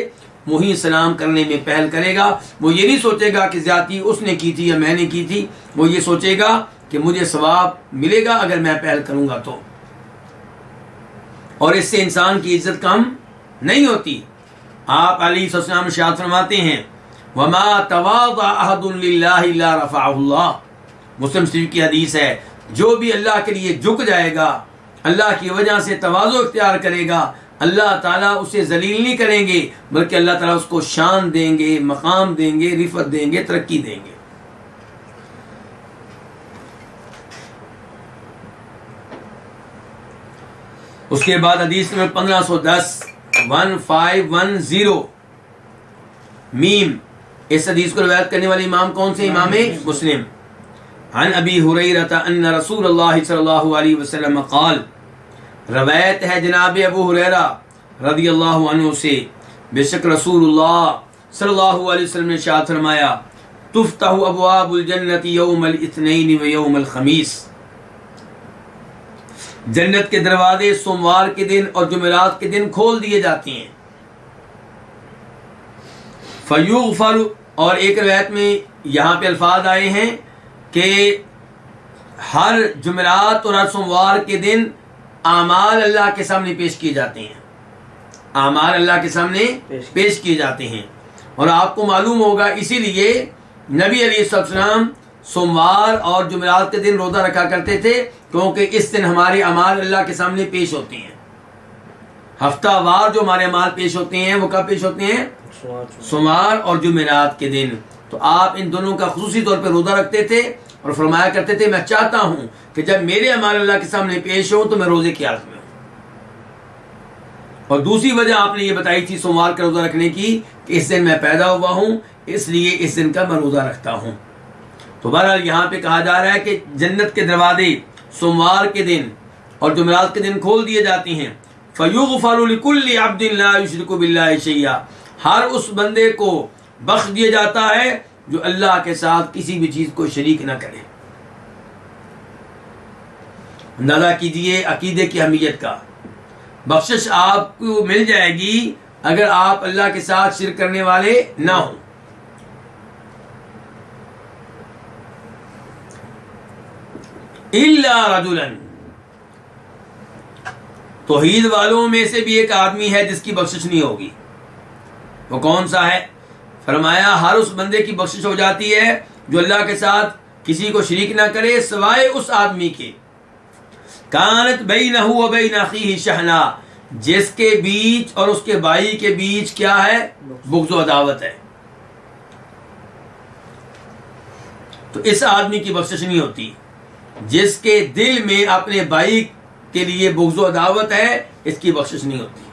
وہی سلام کرنے میں پہل کرے گا۔ وہ یہ نہیں سوچے گا کہ زیادتی اس نے کی تھی یا میں نے کی تھی، وہ یہ سوچے گا کہ مجھے ثواب ملے گا اگر میں پہل کروں گا تو، اور اس سے انسان کی عزت کم نہیں ہوتی۔ آپ علیہ السلام ارشاد فرماتے ہیں وَمَا تَوَاضَعَ أَحَدٌ لِلَّهِ إِلَّا رَفَعَهُ اللَّهُ، مسلم شریف کی حدیث ہے، جو بھی اللہ کے لیے جھک جائے گا، اللہ کی وجہ سے تواضع اختیار کرے گا، اللہ تعالیٰ اسے ذلیل نہیں کریں گے بلکہ اللہ تعالیٰ اس کو شان دیں گے، مقام دیں گے، رفعت دیں گے، ترقی دیں گے۔ اس کے بعد حدیث نمبر 1510 1510 میم، اس حدیث کو روایت کرنے والے امام کون سے؟ امام مسلم۔ عن ابی ہریرہ ان رسول اللہ صلی اللہ علیہ وسلم قال، روایت ہے جناب ابو ہریرہ رضی اللہ عنہ سے، بے شک رسول اللہ صلی اللہ علیہ وسلم نے ارشاد فرمایا تفتح ابواب الجنت یوم الاثنین و یوم الخمیس، جنت کے دروازے سوموار کے دن اور جمعرات کے دن کھول دیے جاتے ہیں۔ فیغفر، اور ایک روایت میں یہاں پہ الفاظ آئے ہیں کہ ہر جمعرات اور ہر سوموار کے دن اعمال اللہ کے سامنے پیش کیے جاتے ہیں، اعمال اللہ کے سامنے پیش کیے جاتے ہیں۔ اور آپ کو معلوم ہوگا اسی لیے نبی علیہ السلام سوموار اور جمعرات کے دن روزہ رکھا کرتے تھے، کیونکہ اس دن ہمارے اعمال اللہ کے سامنے پیش ہوتے ہیں۔ ہفتہ وار جو ہمارے اعمال پیش ہوتے ہیں وہ کب پیش ہوتے ہیں؟ سوموار اور جمعرات کے دن۔ تو آپ ان دونوں کا خصوصی طور پہ روزہ رکھتے تھے اور فرمایا کرتے تھے میں چاہتا ہوں کہ جب میرے اعمال اللہ کے سامنے پیش ہوں تو میں روزے کی حالت میں ہوں۔ اور دوسری وجہ آپ نے یہ بتائی تھی سوموار کا روزہ رکھنے کی کہ اس دن میں پیدا ہوا ہوں، اس لیے اس دن کا میں روزہ رکھتا ہوں۔ تو بہرحال یہاں پہ کہا جا رہا ہے کہ جنت کے دروازے سوموار کے دن اور جمعرات کے دن کھول دیے جاتے ہیں۔ فَيُغْفَرُ لِكُلِّ عَبْدٍ لَا يُشْرِكُ بِاللَّهِ شَيْئًا، ہر اس بندے کو بخش دیا جاتا ہے جو اللہ کے ساتھ کسی بھی چیز کو شریک نہ کرے۔ اندازہ کیجئے عقیدے کی اہمیت کا، بخشش آپ کو مل جائے گی اگر آپ اللہ کے ساتھ شرک کرنے والے نہ ہوں۔ الا رجلا، توحید والوں میں سے بھی ایک آدمی ہے جس کی بخشش نہیں ہوگی، وہ کون سا ہے؟ فرمایا ہر اس بندے کی بخشش ہو جاتی ہے جو اللہ کے ساتھ کسی کو شریک نہ کرے سوائے اس آدمی کے کانت بینہ و بین اخیہ شحنہ، جس کے بیچ اور اس کے بھائی کے بیچ کیا ہے؟ بغض و عداوت ہے۔ تو اس آدمی کی بخشش نہیں ہوتی، جس کے دل میں اپنے بھائی کے لیے بغض و عداوت ہے اس کی بخشش نہیں ہوتی۔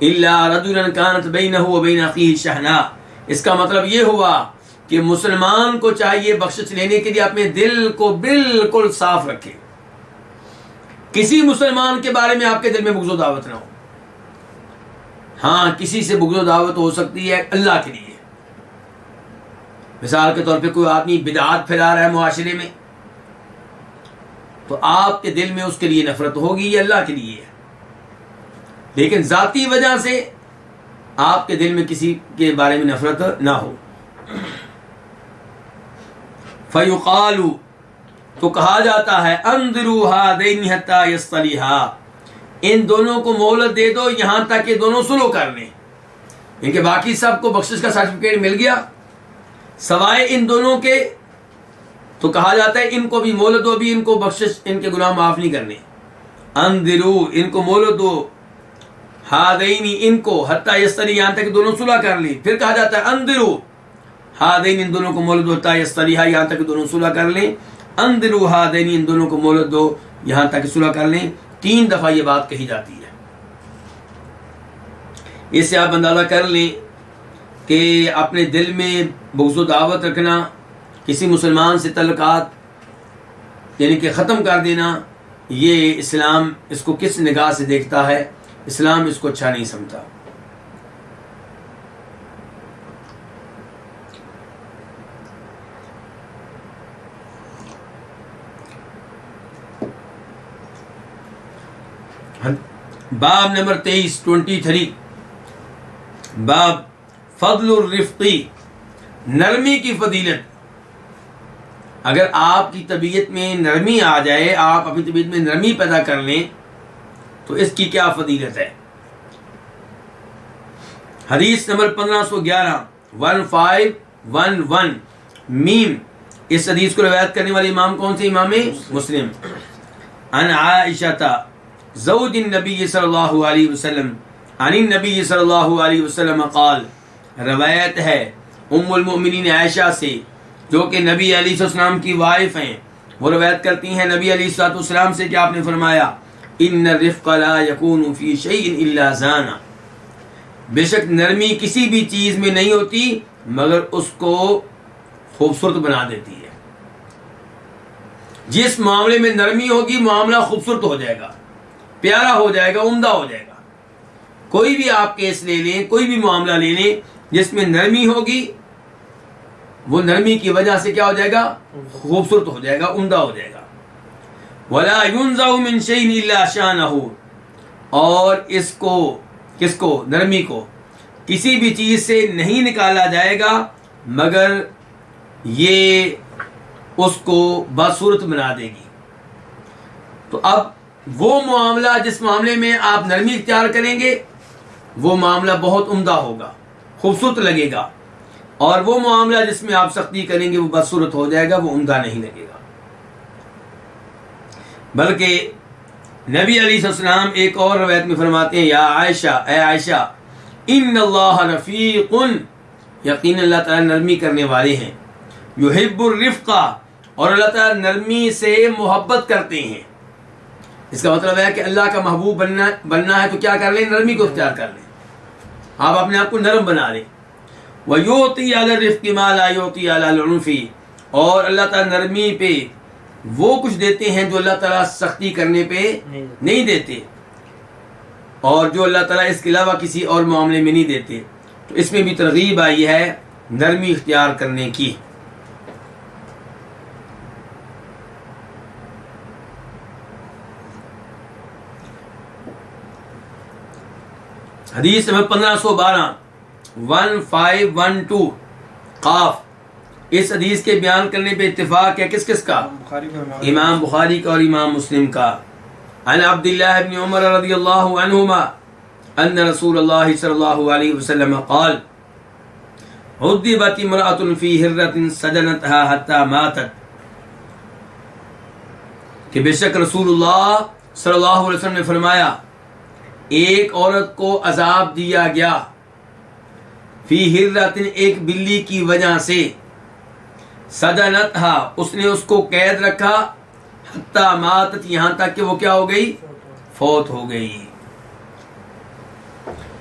الا رجلا كانت بینہ و بین اخیہ شحنہ، اس کا مطلب یہ ہوا کہ مسلمان کو چاہیے بخشش لینے کے لیے اپنے دل کو بالکل صاف رکھے، کسی مسلمان کے بارے میں آپ کے دل میں بغض و عداوت نہ ہو۔ ہاں کسی سے بغض و عداوت ہو سکتی ہے اللہ کے لیے، مثال کے طور پہ کوئی آدمی بدعات پھیلا رہا ہے معاشرے میں تو آپ کے دل میں اس کے لیے نفرت ہوگی، یہ اللہ کے لیے ہے، لیکن ذاتی وجہ سے آپ کے دل میں کسی کے بارے میں نفرت نہ ہو۔ فیقال، تو کہا جاتا ہے انظروا هذین حتی یصطلحا، ان دونوں کو مہلت دے دو یہاں تک کہ دونوں صلح کر لیں، ان کے باقی سب کو بخشش کا سرٹیفکیٹ مل گیا سوائے ان دونوں کے، تو کہا جاتا ہے ان کو بھی مہلت دو، بھی ان کو بخشش، ان کے گناہ معاف نہیں کرنے۔ انظروا، ان کو مہلت دو، ہادینی ان کو، حتی یستری یہاں تک کہ دونوں صلح کر لیں. پھر کہا جاتا ہے انذرو ہادین ان دونوں کو مہلت دو حتی یستریھا یہاں تک کہ دونوں صلح کر لیں. انذرو ہادین ان دونوں کو مہلت دو یہاں تک کہ صلح کر لیں. 3 دفعہ یہ بات کہی جاتی ہے. اس سے آپ اندازہ کر لیں کہ اپنے دل میں بغض و دعوت رکھنا، کسی مسلمان سے تعلقات یعنی کہ ختم کر دینا، یہ اسلام اس کو کس نگاہ سے دیکھتا ہے؟ اسلام اس کو اچھا نہیں سمجھتا. باب نمبر 23 باب فضل الرفقی، نرمی کی فضیلت. اگر آپ کی طبیعت میں نرمی آ جائے، آپ اپنی طبیعت میں نرمی پیدا کر لیں تو اس کی کیا فضیلت ہے. حدیث نمبر 1511 میم. اس حدیث کو روایت کرنے والے امام کون سے؟ امام مسلم. عن عائشہ زوج النبی صلی اللہ علیہ وسلم عن النبی صلی اللہ علیہ وسلم قال، روایت ہے ام المؤمنین عائشہ سے جو کہ نبی علیہ السلام کی وائف ہیں. وہ روایت کرتی ہیں نبی علیہ السلام سے کہ آپ نے فرمایا ان الرفق لا يكون في شيء الا زانا، بے شک نرمی کسی بھی چیز میں نہیں ہوتی مگر اس کو خوبصورت بنا دیتی ہے. جس معاملے میں نرمی ہوگی معاملہ خوبصورت ہو جائے گا، پیارا ہو جائے گا، عمدہ ہو جائے گا. کوئی بھی آپ کیس لے لیں، کوئی بھی معاملہ لے لیں، جس میں نرمی ہوگی وہ نرمی کی وجہ سے کیا ہو جائے گا؟ خوبصورت ہو جائے گا، عمدہ ہو جائے گا. وَلَا يُنزَعُ مِن شَيْءٍ إِلَّا شَانَهُ، اور اس کو کس کو؟ نرمی کو کسی بھی چیز سے نہیں نکالا جائے گا مگر یہ اس کو باصورت بنا دے گی. تو اب وہ معاملہ جس معاملے میں آپ نرمی اختیار کریں گے وہ معاملہ بہت عمدہ ہوگا، خوبصورت لگے گا، اور وہ معاملہ جس میں آپ سختی کریں گے وہ بدصورت ہو جائے گا، وہ عمدہ نہیں لگے گا. بلکہ نبی علیہ السلام ایک اور روایت میں فرماتے ہیں یا عائشہ، اے عائشہ، ان اللہ رفیق، یقین اللہ تعالیٰ نرمی کرنے والے ہیں. یحب الرفق، اور اللہ تعالیٰ نرمی سے محبت کرتے ہیں. اس کا مطلب ہے کہ اللہ کا محبوب بننا ہے تو کیا کر لیں؟ نرمی کو اختیار کر لیں. آپ اپنے آپ کو نرم بنا لیں. وَيُعْطِي عَلَى الرِّفْقِ مَا لَا يُعْطِي عَلَى الْعُنْفِ، اور اللہ تعالیٰ نرمی پہ وہ کچھ دیتے ہیں جو اللہ تعالیٰ سختی کرنے پہ نہیں دیتے، اور جو اللہ تعالیٰ اس کے علاوہ کسی اور معاملے میں نہیں دیتے. تو اس میں بھی ترغیب آئی ہے نرمی اختیار کرنے کی. حدیث نمبر 1512 قاف. اس حدیث کے بیان کرنے پہ اتفاق ہے کس کا؟ امام بخاری کا اور امام مسلم کا. عن عبداللہ بن عمر رضی اللہ عنہما ان رسول اللہ صلی اللہ علیہ وسلم قال عذبت امرأة فی ہرۃ سجنتها حتی ماتت، کہ بے شک رسول اللہ صلی اللہ علیہ وسلم نے فرمایا ایک عورت کو عذاب دیا گیا فی ہرۃ، ایک بلی کی وجہ سے، سجنتھا، اس نے اس کو قید رکھا، حتی ماتت، یہاں تک کہ وہ کیا ہو گئی؟ فوت ہو گئی.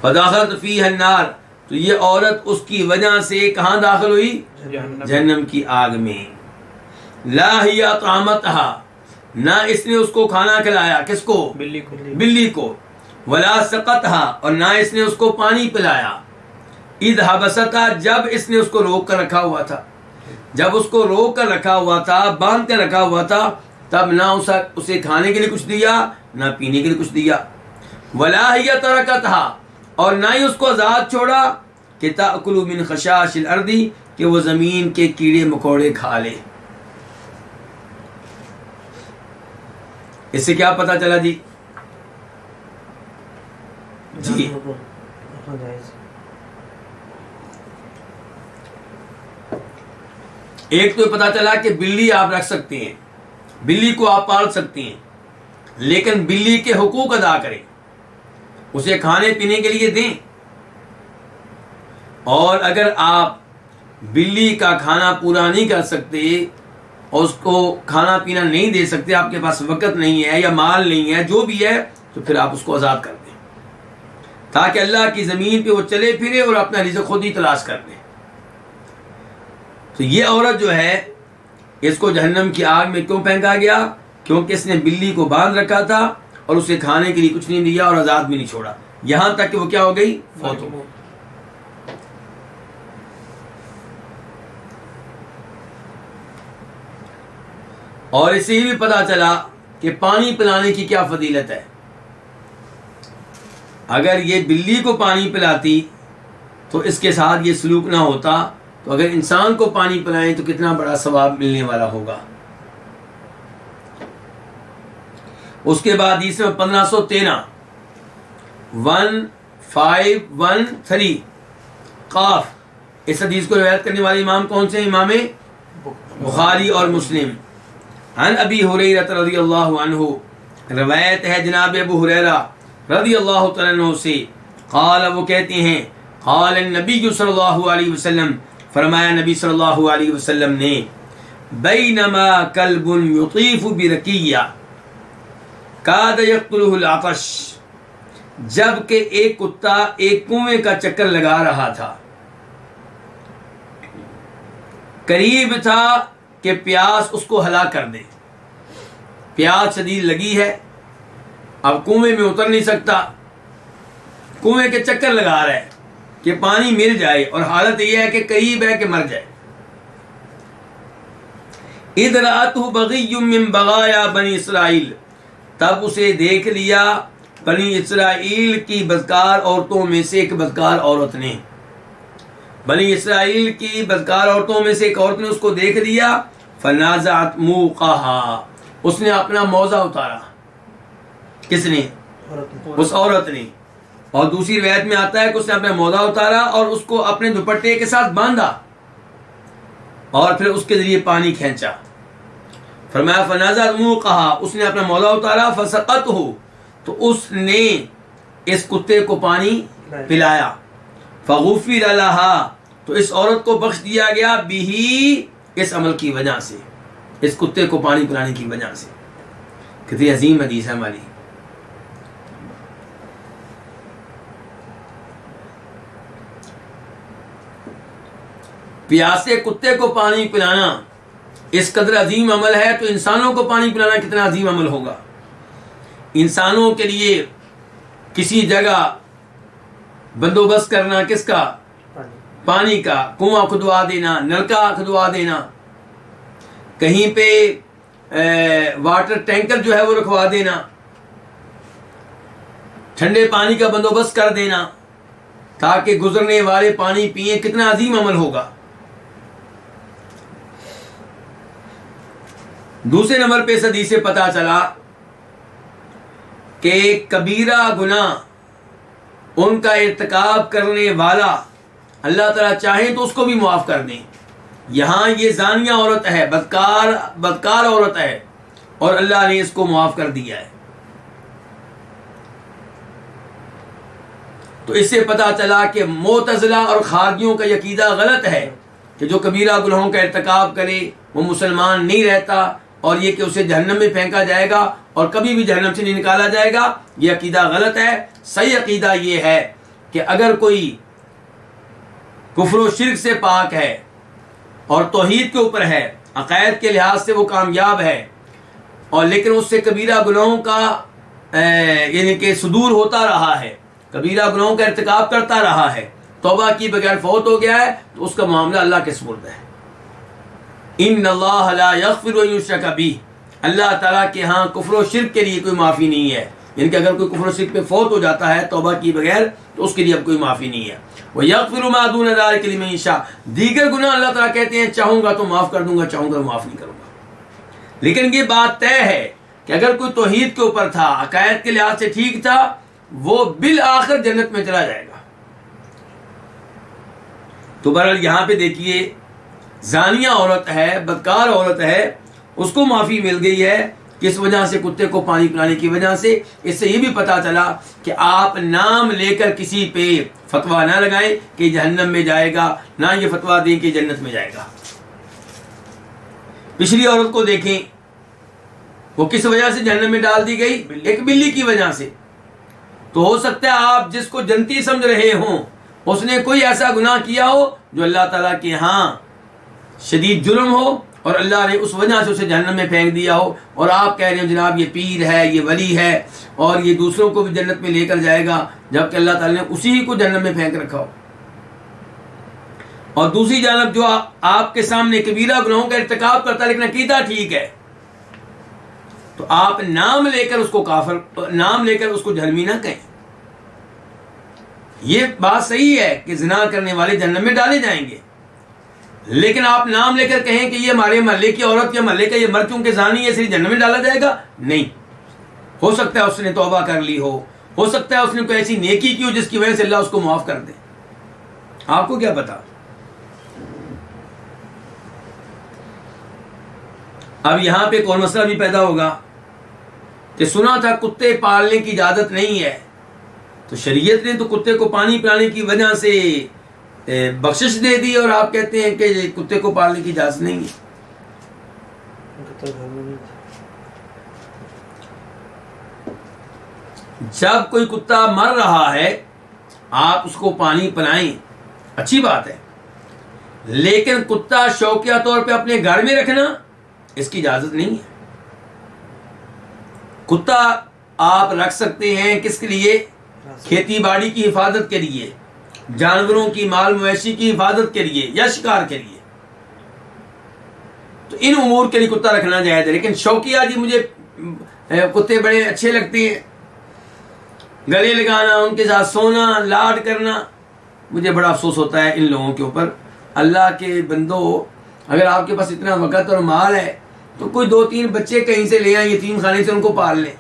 فدخلت فیہا النار، تو یہ عورت اس کی وجہ سے کہاں داخل ہوئی؟ جہنم کی آگ میں. لا ہی اطعمتھا، نہ اس نے اس کو کھانا کھلایا، کس کو؟ بلی کو. ولا سقتھا، اور نہ اس نے اس کو پانی پلایا. اذ حبستھا، جب اس نے اس کو روک کر رکھا ہوا تھا، جب اس کو روک کر رکھا ہوا تھا، باندھ کر رکھا ہوا تھا، تب نہ اسے کھانے کے لیے کچھ دیا نہ پینے کے لیے کچھ دیا. ولا ہی ترکتھا، اور نہ ہی اس کو آزاد چھوڑا کہ تأکل من خشاش الارض، کہ وہ زمین کے کیڑے مکوڑے کھا لے. اس سے کیا پتہ چلا جی؟ جی ایک تو پتا چلا کہ بلی آپ رکھ سکتے ہیں، بلی کو آپ پال سکتے ہیں، لیکن بلی کے حقوق ادا کریں. اسے کھانے پینے کے لیے دیں. اور اگر آپ بلی کا کھانا پورا نہیں کر سکتے اور اس کو کھانا پینا نہیں دے سکتے، آپ کے پاس وقت نہیں ہے یا مال نہیں ہے، جو بھی ہے، تو پھر آپ اس کو آزاد کر دیں تاکہ اللہ کی زمین پہ وہ چلے پھرے اور اپنا رزق خود ہی تلاش کر لے. تو یہ عورت جو ہے اس کو جہنم کی آگ میں کیوں پھینکا گیا؟ کیونکہ اس نے بلی کو باندھ رکھا تھا اور اسے کھانے کے لیے کچھ نہیں دیا اور آزاد بھی نہیں چھوڑا، یہاں تک کہ وہ کیا ہو گئی؟ فوت ہو گئی. اور اسے یہ بھی پتا چلا کہ پانی پلانے کی کیا فضیلت ہے. اگر یہ بلی کو پانی پلاتی تو اس کے ساتھ یہ سلوک نہ ہوتا، تو اگر انسان کو پانی پلائیں تو کتنا بڑا ثواب ملنے والا ہوگا. اس کے بعد حدیث میں 1513 1513 قاف، اس حدیث کو روایت کرنے والے امام کون سے ہیں؟ امام بخاری اور مسلم. عن ابی ہریرہ رضی اللہ عنہ، روایت ہے جناب ابو ہریرہ رضی اللہ تعالیٰ عنہ سے، قال، وہ کہتے ہیں، قال النبی صلی اللہ علیہ وسلم، فرمایا نبی صلی اللہ علیہ وسلم نے، بینما کلب یطیف برکیہ کاد یقتلہ العطش، جب کہ ایک کتا ایک کنویں کا چکر لگا رہا تھا، قریب تھا کہ پیاس اس کو ہلاک کر دے. پیاس شدید لگی ہے، اب کنویں میں اتر نہیں سکتا، کنویں کے چکر لگا رہا ہے کہ پانی مل جائے، اور حالت یہ ہے کہ قریب ہے کہ مر جائے. اذ رأتہ بغی من بغایا بنی اسرائیل، تب اسے دیکھ لیا بنی اسرائیل کی بدکار عورتوں میں سے ایک بدکار عورت نے. بنی اسرائیل کی بدکار عورتوں میں سے ایک عورت نے اس کو دیکھ لیا. فنازعت موقہا، اس نے اپنا موزہ اتارا. کس نے؟ اس عورت نے. اور دوسری روایت میں آتا ہے کہ اس نے اپنا موزہ اتارا اور اس کو اپنے دوپٹے کے ساتھ باندھا اور پھر اس کے ذریعے پانی کھینچا. فرمایا فنازعت موقہا، اس نے اپنا موزہ اتارا. فسقتہ، تو اس نے اس کتے کو پانی پلایا. فغفر لہا، تو اس عورت کو بخش دیا گیا، بھی اس عمل کی وجہ سے، اس کتے کو پانی پلانے کی وجہ سے. کتنی عظیم حدیث ہے ہماری. پیاسے کتے کو پانی پلانا اس قدر عظیم عمل ہے، تو انسانوں کو پانی پلانا کتنا عظیم عمل ہوگا. انسانوں کے لیے کسی جگہ بندوبست کرنا، کس کا؟ پانی کا. کنواں کھدوا دینا، نلکا کھدوا دینا، کہیں پہ واٹر ٹینکر جو ہے وہ رکھوا دینا، ٹھنڈے پانی کا بندوبست کر دینا تاکہ گزرنے والے پانی پئیں، کتنا عظیم عمل ہوگا. دوسرے نمبر پہ اس حدیث سے پتا چلا کہ کبیرہ گناہ ان کا ارتکاب کرنے والا اللہ تعالیٰ چاہیں تو اس کو بھی معاف کر دیں. یہاں یہ زانیہ عورت ہے، بدکار عورت ہے، اور اللہ نے اس کو معاف کر دیا ہے. تو اس سے پتا چلا کہ معتزلہ اور خارجیوں کا یہ عقیدہ غلط ہے کہ جو کبیرہ گناہوں کا ارتکاب کرے وہ مسلمان نہیں رہتا، اور یہ کہ اسے جہنم میں پھینکا جائے گا اور کبھی بھی جہنم سے نہیں نکالا جائے گا. یہ عقیدہ غلط ہے. صحیح عقیدہ یہ ہے کہ اگر کوئی کفر و شرک سے پاک ہے اور توحید کے اوپر ہے، عقائد کے لحاظ سے وہ کامیاب ہے، اور لیکن اس سے کبیرہ گناہوں کا یعنی کہ صدور ہوتا رہا ہے، کبیرہ گناہوں کا ارتکاب کرتا رہا ہے، توبہ کی بغیر فوت ہو گیا ہے، تو اس کا معاملہ اللہ کے سپرد ہے. ان اللہ لا یغفر ان یشرک بہ، اللہ تعالیٰ کے ہاں کفر و شرک کے لیے کوئی معافی نہیں ہے. یعنی کہ اگر کوئی کفر و شرک پہ فوت ہو جاتا ہے توبہ کی بغیر تو اس کے لیے اب کوئی معافی نہیں ہے. وَيَغْفِرُ مَا دُونَ ذَلِكَ لِمَن يَشَاءُ، دیگر گناہ اللہ تعالیٰ کہتے ہیں چاہوں گا تو معاف کر دوں گا، چاہوں گا تو معاف نہیں کروں گا. لیکن یہ بات طے ہے کہ اگر کوئی توحید کے اوپر تھا، عقائد کے لحاظ سے ٹھیک تھا، وہ بالآخر جنت میں چلا جائے گا. تو بہرحال یہاں پہ دیکھیے زانیہ عورت ہے، بدکار عورت ہے، اس کو معافی مل گئی ہے کس وجہ سے؟ کتے کو پانی پلانے کی وجہ سے۔ اس سے یہ بھی پتہ چلا کہ آپ نام لے کر کسی پہ فتویٰ نہ لگائیں کہ جہنم میں جائے گا، نہ یہ فتویٰ دیں کہ جنت میں جائے گا۔ پچھلی عورت کو دیکھیں، وہ کس وجہ سے جہنم میں ڈال دی گئی؟ ایک بلی کی وجہ سے۔ تو ہو سکتا ہے آپ جس کو جنتی سمجھ رہے ہوں اس نے کوئی ایسا گناہ کیا ہو جو اللہ تعالیٰ کے ہاں شدید جرم ہو، اور اللہ نے اس وجہ سے اسے جہنم میں پھینک دیا ہو، اور آپ کہہ رہے ہیں جناب یہ پیر ہے، یہ ولی ہے، اور یہ دوسروں کو بھی جنت میں لے کر جائے گا، جبکہ اللہ تعالیٰ نے اسی کو جہنم میں پھینک رکھا ہو۔ اور دوسری جانب جو آپ کے سامنے کبیرہ گناہوں کا ارتکاب کرتا ہے لیکن عقیدہ ٹھیک ہے، تو آپ نام لے کر اس کو کافر، نام لے کر اس کو جہنمی نہ کہیں۔ یہ بات صحیح ہے کہ زنا کرنے والے جہنم میں ڈالے جائیں گے، لیکن آپ نام لے کر کہیں کہ یہ ہمارے محلے کی عورت یا محلے کا یہ مرد چونکہ زانی ہے اس لیے جہنم میں ڈالا جائے گا، نہیں۔ ہو سکتا ہے اس نے توبہ کر لی ہو سکتا ہے اس نے کوئی ایسی نیکی کی ہو جس کی وجہ سے اللہ اس کو معاف کر دے، آپ کو کیا پتا۔ اب یہاں پہ ایک اور مسئلہ بھی پیدا ہوگا کہ سنا تھا کتے پالنے کی اجازت نہیں ہے، تو شریعت نے تو کتے کو پانی پلانے کی وجہ سے بخشش دے دی، اور آپ کہتے ہیں کہ کتے کو پالنے کی اجازت نہیں ہے۔ جب کوئی کتا مر رہا ہے آپ اس کو پانی پلائیں، اچھی بات ہے، لیکن کتا شوقیہ طور پہ اپنے گھر میں رکھنا اس کی اجازت نہیں ہے۔ کتا آپ رکھ سکتے ہیں کس کے لیے؟ کھیتی باڑی کی حفاظت کے لیے، جانوروں کی مال مویشی کی حفاظت کے لیے، یا شکار کے لیے، تو ان امور کے لیے کتا رکھنا جائز ہے۔ لیکن شوقیہ جی مجھے کتے بڑے اچھے لگتے ہیں، گلے لگانا، ان کے ساتھ سونا، لاڈ کرنا، مجھے بڑا افسوس ہوتا ہے ان لوگوں کے اوپر۔ اللہ کے بندو، اگر آپ کے پاس اتنا وقت اور مال ہے تو کوئی 2-3 بچے کہیں سے لے آئیں، یتیم خانے سے ان کو پال لیں،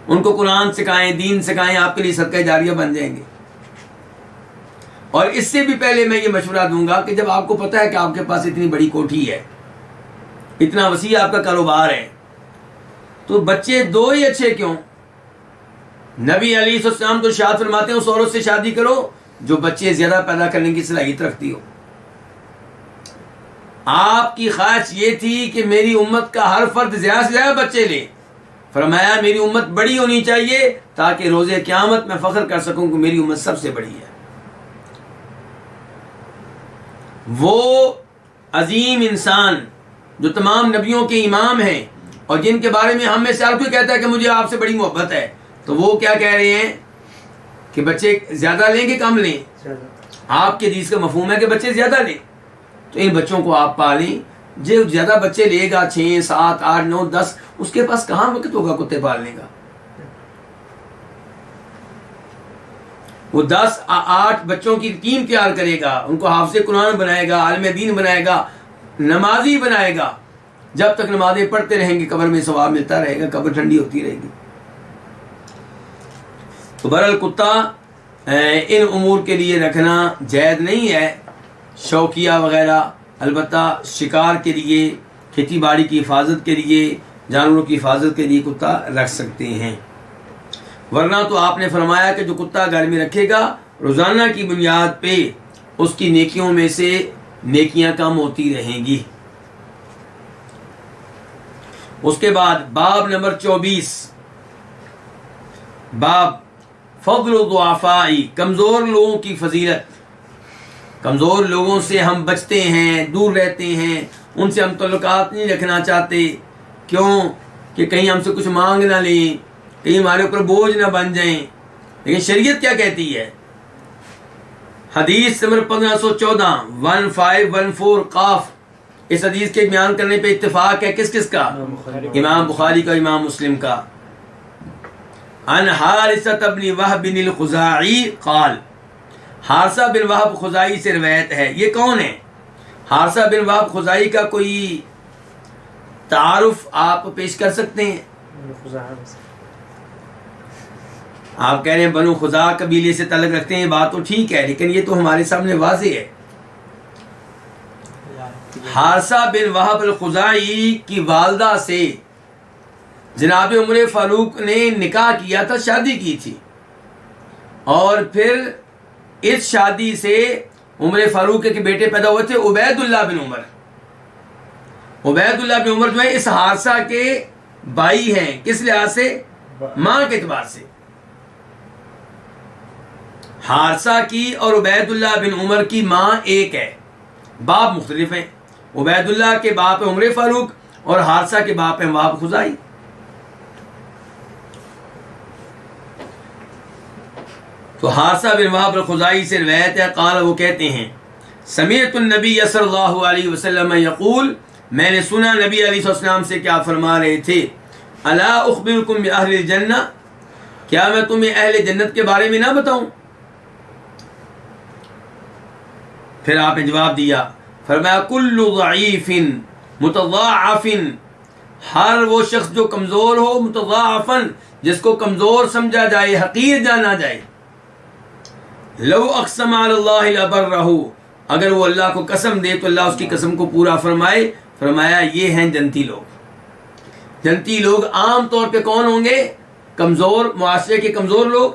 ان کو قرآن سکھائیں، دین سکھائیں، آپ کے لیے صدقہ جاریہ بن جائیں گے۔ اور اس سے بھی پہلے میں یہ مشورہ دوں گا کہ جب آپ کو پتہ ہے کہ آپ کے پاس اتنی بڑی کوٹھی ہے، اتنا وسیع آپ کا کاروبار ہے، تو بچے 2 ہی اچھے کیوں؟ نبی علیہ السلام تو ارشاد فرماتے ہیں اس عورت سے شادی کرو جو بچے زیادہ پیدا کرنے کی صلاحیت رکھتی ہو۔ آپ کی خواہش یہ تھی کہ میری امت کا ہر فرد زیادہ سے زیادہ بچے لے، فرمایا میری امت بڑی ہونی چاہیے تاکہ روز قیامت میں فخر کر سکوں کہ میری امت سب سے بڑی ہے۔ وہ عظیم انسان جو تمام نبیوں کے امام ہیں اور جن کے بارے میں ہم میں سے ہر کوئی کہتا ہے کہ مجھے آپ سے بڑی محبت ہے، تو وہ کیا کہہ رہے ہیں کہ بچے زیادہ لیں کہ کم لیں؟ آپ کے حدیث کا مفہوم ہے کہ بچے زیادہ لیں، تو ان بچوں کو آپ پالیں۔ جو زیادہ بچے لے گا 6 7 8 9 10، اس کے پاس کہاں وقت ہوگا کتے پالنے کا؟ وہ 10 8 بچوں کی ٹیم تیار کرے گا، ان کو حافظ قرآن بنائے گا، عالم دین بنائے گا، نمازی بنائے گا، جب تک نمازیں پڑھتے رہیں گے قبر میں ثواب ملتا رہے گا، قبر ٹھنڈی ہوتی رہے گی۔ تو بہرحال کتا ان امور کے لیے رکھنا جائز نہیں ہے، شوقیہ وغیرہ، البتہ شکار کے لیے، کھیتی باڑی کی حفاظت کے لیے، جانوروں کی حفاظت کے لیے کتا رکھ سکتے ہیں۔ ورنہ تو آپ نے فرمایا کہ جو کتا گھر میں رکھے گا روزانہ کی بنیاد پہ اس کی نیکیوں میں سے نیکیاں کم ہوتی رہیں گی۔ اس کے بعد باب نمبر 24، باب فضل الضعفاء، کمزور لوگوں کی فضیلت۔ کمزور لوگوں سے ہم بچتے ہیں، دور رہتے ہیں، ان سے ہم تعلقات نہیں رکھنا چاہتے، کیوں کہ کہیں ہم سے کچھ مانگ نہ لیں، کہیں ہمارے اوپر بوجھ نہ بن جائیں۔ لیکن شریعت کیا کہتی ہے؟ حدیث نمبر 1514 1514 قاف، اس حدیث کے بیان کرنے پہ اتفاق ہے کس کس کا؟ امام بخاری کا، امام مسلم کا۔ عن حارثہ بن وہب الخزاعی قال، حارثہ بن وہب خزاعی سے روایت ہے۔ یہ کون ہے؟ حارثہ بن وہب خزاعی کا کوئی تعارف آپ پیش کر سکتے ہیں؟ آپ کہہ رہے ہیں بنو خزاع قبیلے سے تعلق رکھتے ہیں، بات تو ٹھیک ہے، لیکن یہ تو ہمارے سامنے واضح ہے۔ حارثہ بن وہب الخزاعی کی والدہ سے جناب عمر فاروق نے نکاح کیا تھا، شادی کی تھی، اور پھر اس شادی سے عمر فاروق کے بیٹے پیدا ہوئے تھے عبید اللہ بن عمر۔ عبید اللہ بن عمر جو ہے اس حارثہ کے بھائی ہیں، کس لحاظ سے؟ ماں کے اعتبار سے۔ حارثہ کی اور عبید اللہ بن عمر کی ماں ایک ہے، باپ مختلف ہیں۔ عبید اللہ کے باپ ہیں عمر فاروق اور حارثہ کے باپ ہیں وہب خزائی۔ تو حارثہ بن وہب الخزائی سے روایت ہے، قال وہ کہتے ہیں سمعت النبی صلی اللہ علیہ وسلم یقول، میں نے سنا نبی علیہ السلام سے کیا فرما رہے تھے، الا اخبرکم باہل الجنہ، کیا میں تمہیں اہل جنت کے بارے میں نہ بتاؤں؟ پھر آپ نے جواب دیا، فرمایا کل ضعیف متضاعف، ہر وہ شخص جو کمزور ہو، متضاعفن جس کو کمزور سمجھا جائے، حقیر جانا جائے، لو اقسم علی اللہ لبرہ، اگر وہ اللہ کو قسم دے تو اللہ اس کی قسم کو پورا فرمائے۔ فرمایا یہ ہیں جنتی لوگ۔ جنتی لوگ عام طور پہ کون ہوں گے؟ کمزور، معاشرے کے کمزور لوگ،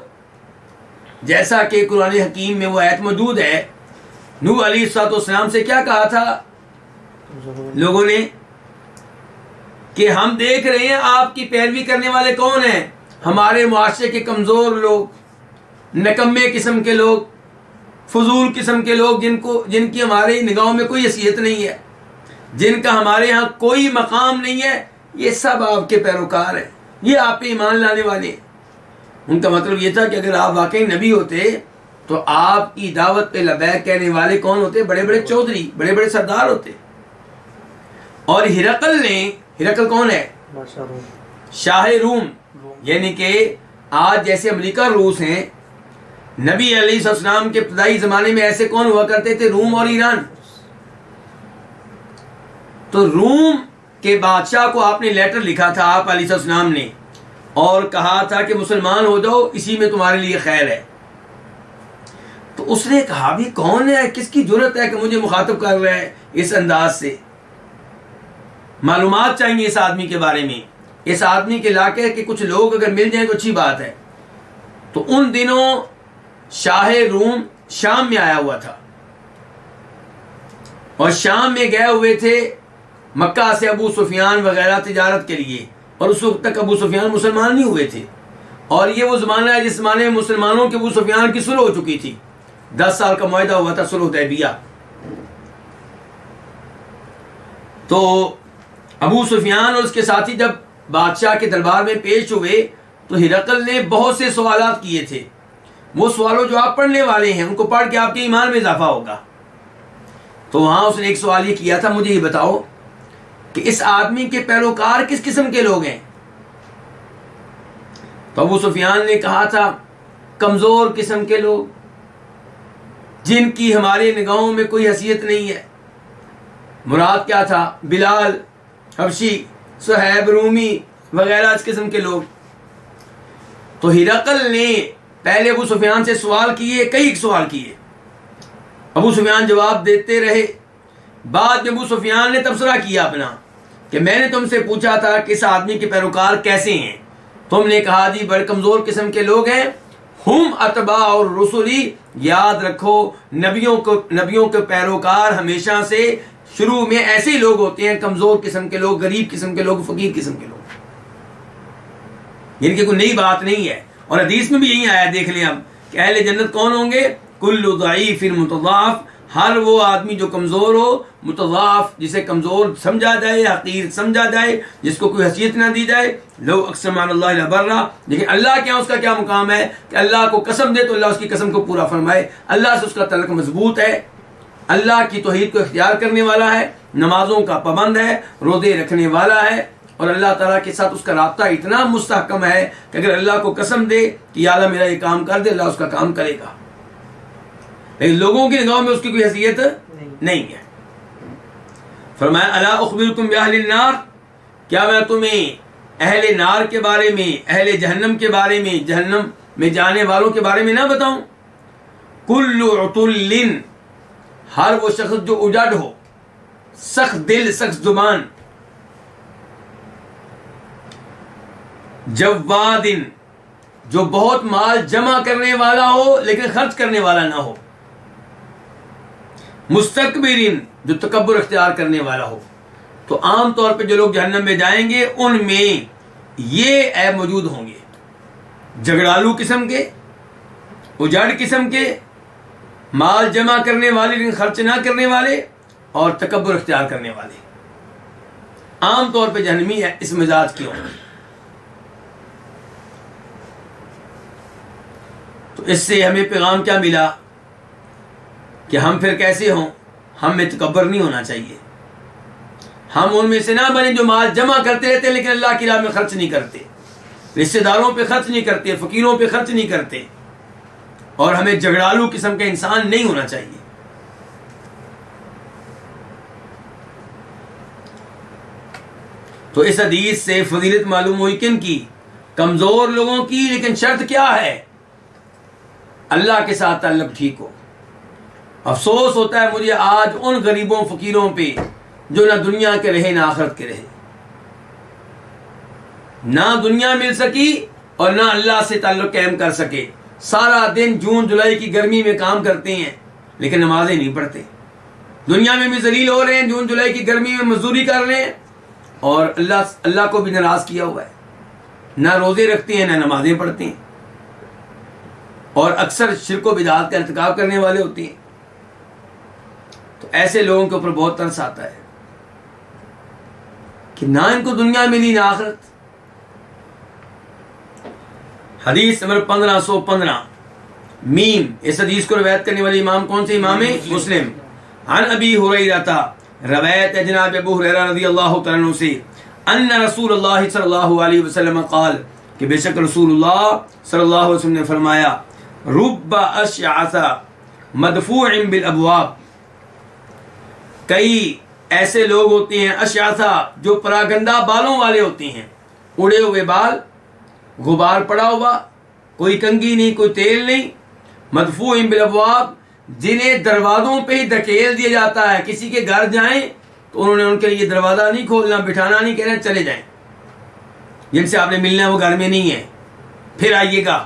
جیسا کہ قرآن حکیم میں وہ آیت موجود ہے۔ نوح علیہ السلام سے کیا کہا تھا لوگوں نے کہ ہم دیکھ رہے ہیں آپ کی پیروی کرنے والے کون ہیں؟ ہمارے معاشرے کے کمزور لوگ، نکمے قسم کے لوگ، فضول قسم کے لوگ، جن کی ہماری نگاہوں میں کوئی حیثیت نہیں ہے، جن کا ہمارے ہاں کوئی مقام نہیں ہے، یہ سب آپ کے پیروکار ہیں، یہ آپ پہ ایمان لانے والے ہیں۔ ان کا مطلب یہ تھا کہ اگر آپ واقعی نبی ہوتے تو آپ کی دعوت پہ لبیک کہنے والے کون ہوتے؟ بڑے بڑے چودھری، بڑے بڑے سردار ہوتے۔ اور ہرقل کون ہے؟ شاہ روم، یعنی کہ آج جیسے امریکہ روس ہیں، نبی علیہ السلام کے ابتدائی زمانے میں ایسے کون ہوا کرتے تھے؟ روم اور ایران۔ تو روم کے بادشاہ کو آپ نے لیٹر لکھا تھا آپ علیہ السلام نے، اور کہا تھا کہ مسلمان ہو جاؤ، اسی میں تمہارے لیے خیر ہے۔ تو اس نے کہا بھی کون ہے، کس کی جرت ہے کہ مجھے مخاطب کر رہا ہے اس انداز سے؟ معلومات چاہیے اس آدمی کے بارے میں، اس آدمی کے علاقے کے کچھ لوگ اگر مل جائیں تو اچھی بات ہے۔ تو ان دنوں شاہ روم شام میں آیا ہوا تھا، اور شام میں گئے ہوئے تھے مکہ سے ابو سفیان وغیرہ تجارت کے لیے، اور اس وقت تک ابو سفیان مسلمان نہیں ہوئے تھے، اور یہ وہ زمانہ ہے جس زمانے میں مسلمانوں کے ابو سفیان کی صلح ہو چکی تھی، 10 سال کا معاہدہ ہوا تھا، صلح حدیبیہ۔ تو ابو سفیان اور اس کے ساتھی جب بادشاہ کے دربار میں پیش ہوئے تو ہرقل نے بہت سے سوالات کیے تھے۔ وہ سوالوں جو آپ پڑھنے والے ہیں، ان کو پڑھ کے آپ کے ایمان میں اضافہ ہوگا۔ تو وہاں اس نے ایک سوال یہ کیا تھا، مجھے یہ بتاؤ کہ اس آدمی کے پیروکار کس قسم کے لوگ ہیں؟ تو ابو سفیان نے کہا تھا کمزور قسم کے لوگ، جن کی ہماری نگاہوں میں کوئی حیثیت نہیں ہے۔ مراد کیا تھا؟ بلال حبشی، صہیب رومی وغیرہ اس قسم کے لوگ۔ تو ہرقل نے پہلے ابو سفیان سے سوال کیے، کئی سوال کیے، ابو سفیان جواب دیتے رہے۔ بعد میں ابو سفیان نے تبصرہ کیا اپنا کہ میں نے تم سے پوچھا تھا کہ اس آدمی کے پیروکار کیسے ہیں، تم نے کہا جی بڑے کمزور قسم کے لوگ ہیں۔ ہم اتباع اور رسولی، یاد رکھو نبیوں کے پیروکار ہمیشہ سے شروع میں ایسے ہی لوگ ہوتے ہیں، کمزور قسم کے لوگ، غریب قسم کے لوگ، فقیر قسم کے لوگ، جن کی کوئی نئی بات نہیں ہے۔ اور حدیث میں بھی یہی آیا، دیکھ لیں اب کہ اہل جنت کون ہوں گے؟ کل ضعیف متضاعف، ہر وہ آدمی جو کمزور ہو، متضاعف جسے کمزور سمجھا جائے، حقیر سمجھا جائے، جس کو کوئی حیثیت نہ دی جائے۔ لو اقسم علی اللہ لبرہ، لیکن اللہ کے یہاں اس کا کیا مقام ہے کہ اللہ کو قسم دے تو اللہ اس کی قسم کو پورا فرمائے، اللہ سے اس کا تعلق مضبوط ہے، اللہ کی توحید کو اختیار کرنے والا ہے، نمازوں کا پابند ہے، روزے رکھنے والا ہے، اور اللہ تعالیٰ کے ساتھ اس کا رابطہ اتنا مستحکم ہے کہ اگر اللہ کو قسم دے کہ یا اللہ میرا یہ کام کر دے، اللہ اس کا کام کرے گا۔ لیکن لوگوں کی نگاہوں میں اس کی کوئی حیثیت نہیں ہے۔ فرمایا الا اخبرکم باہل النار، کیا میں تمہیں اہل نار کے بارے میں، اہل جہنم کے بارے میں، جہنم میں جانے والوں کے بارے میں نہ بتاؤں؟ کل عتل، ہر وہ شخص جو اجڑ ہو، سخت دل، سخت زبان، جواد، جو بہت مال جمع کرنے والا ہو لیکن خرچ کرنے والا نہ ہو، مستکبر، جو تکبر اختیار کرنے والا ہو. تو عام طور پہ جو لوگ جہنم میں جائیں گے ان میں یہ عیب موجود ہوں گے، جھگڑالو قسم کے، اجاڑ قسم کے، مال جمع کرنے والے لیکن خرچ نہ کرنے والے، اور تکبر اختیار کرنے والے. عام طور پہ جہنمی اس مزاج کے ہوں گے. تو اس سے ہمیں پیغام کیا ملا کہ ہم پھر کیسے ہوں؟ ہم میں تکبر نہیں ہونا چاہیے. ہم ان میں سے نہ بنے جو مال جمع کرتے رہتے لیکن اللہ کی راہ میں خرچ نہیں کرتے، رشتہ داروں پہ خرچ نہیں کرتے، فقیروں پہ خرچ نہیں کرتے. اور ہمیں جھگڑالو قسم کا انسان نہیں ہونا چاہیے. تو اس حدیث سے فضیلت معلوم ہوئی کن کی؟ کمزور لوگوں کی. لیکن شرط کیا ہے؟ اللہ کے ساتھ تعلق ٹھیک ہو. افسوس ہوتا ہے مجھے آج ان غریبوں فقیروں پہ جو نہ دنیا کے رہے نہ آخرت کے رہے، نہ دنیا مل سکی اور نہ اللہ سے تعلق قائم کر سکے. سارا دن جون جولائی کی گرمی میں کام کرتے ہیں لیکن نمازیں نہیں پڑھتے. دنیا میں بھی ذلیل ہو رہے ہیں، جون جولائی کی گرمی میں مزدوری کر رہے ہیں، اور اللہ کو بھی ناراض کیا ہوا ہے. نہ روزے رکھتے ہیں نہ نمازیں پڑھتے ہیں، اور اکثر شرک و بدعات کا ارتکاب کرنے والے ہوتے ہیں. تو ایسے لوگوں کے اوپر بہت ترس آتا ہے کہ نہ ان کو دنیا ملی نہ آخرت. حدیث نمبر 1515 میم. اس حدیث کو روایت کرنے والے امام کون سے؟ امام مسلم. عن ابی ہریرہ، روایت ہے جناب ابو ہریرہ رضی اللہ تعالیٰ عنہ سے، ان رسول اللہ صلی اللہ علیہ وسلم قال، کہ بے شک رسول اللہ صلی اللہ علیہ وسلم نے فرمایا، رب اشعث مدفوع بالابواب، کئی ایسے لوگ ہوتے ہیں اشعث جو پراگندہ بالوں والے ہوتے ہیں، اڑے ہوئے بال، غبار پڑا ہوا، کوئی کنگھی نہیں، کوئی تیل نہیں، مدفوع بالابواب، جنہیں دروازوں پہ ہی دھکیل دیا جاتا ہے. کسی کے گھر جائیں تو انہوں نے ان کے لیے دروازہ نہیں کھولنا، بٹھانا نہیں، کہنا چلے جائیں، جن سے آپ نے ملنا ہے وہ گھر میں نہیں ہے، پھر آئیے گا.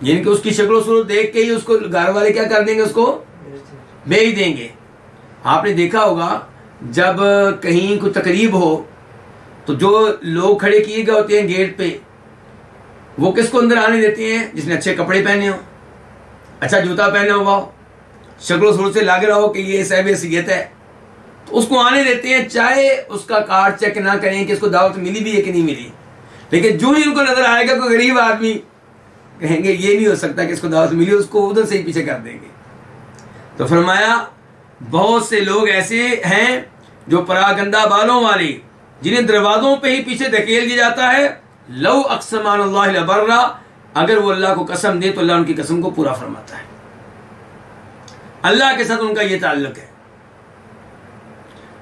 جن کے اس کی شکل و صورت دیکھ کے ہی اس کو گھر والے کیا کر دیں گے؟ اس کو بھیج دیں گے. آپ نے دیکھا ہوگا جب کہیں کوئی تقریب ہو تو جو لوگ کھڑے کیے گئے ہوتے ہیں گیٹ پہ، وہ کس کو اندر آنے دیتے ہیں؟ جس نے اچھے کپڑے پہنے ہوں، اچھا جوتا پہنا ہوا ہو، شکل و صورت سے لگ رہا ہو کہ یہ صاحب حیثیت ہے، تو اس کو آنے دیتے ہیں، چاہے اس کا کارڈ چیک نہ کریں کہ اس کو دعوت ملی بھی ہے کہ نہیں ملی. لیکن جو ہی ان کو نظر آئے گا کوئی غریب آدمی، کہیں گے یہ نہیں ہو سکتا کہ اس کو دعوت ملی، اس کو ادھر سے ہی پیچھے کر دیں گے. تو فرمایا بہت سے لوگ ایسے ہیں جو پراگندہ بالوں والے، جنہیں دروازوں پہ ہی پیچھے دھکیل دیا جاتا ہے. لو اقسم علی اللہ لبرا، اگر وہ اللہ کو قسم دے تو اللہ ان کی قسم کو پورا فرماتا ہے. اللہ کے ساتھ ان کا یہ تعلق ہے.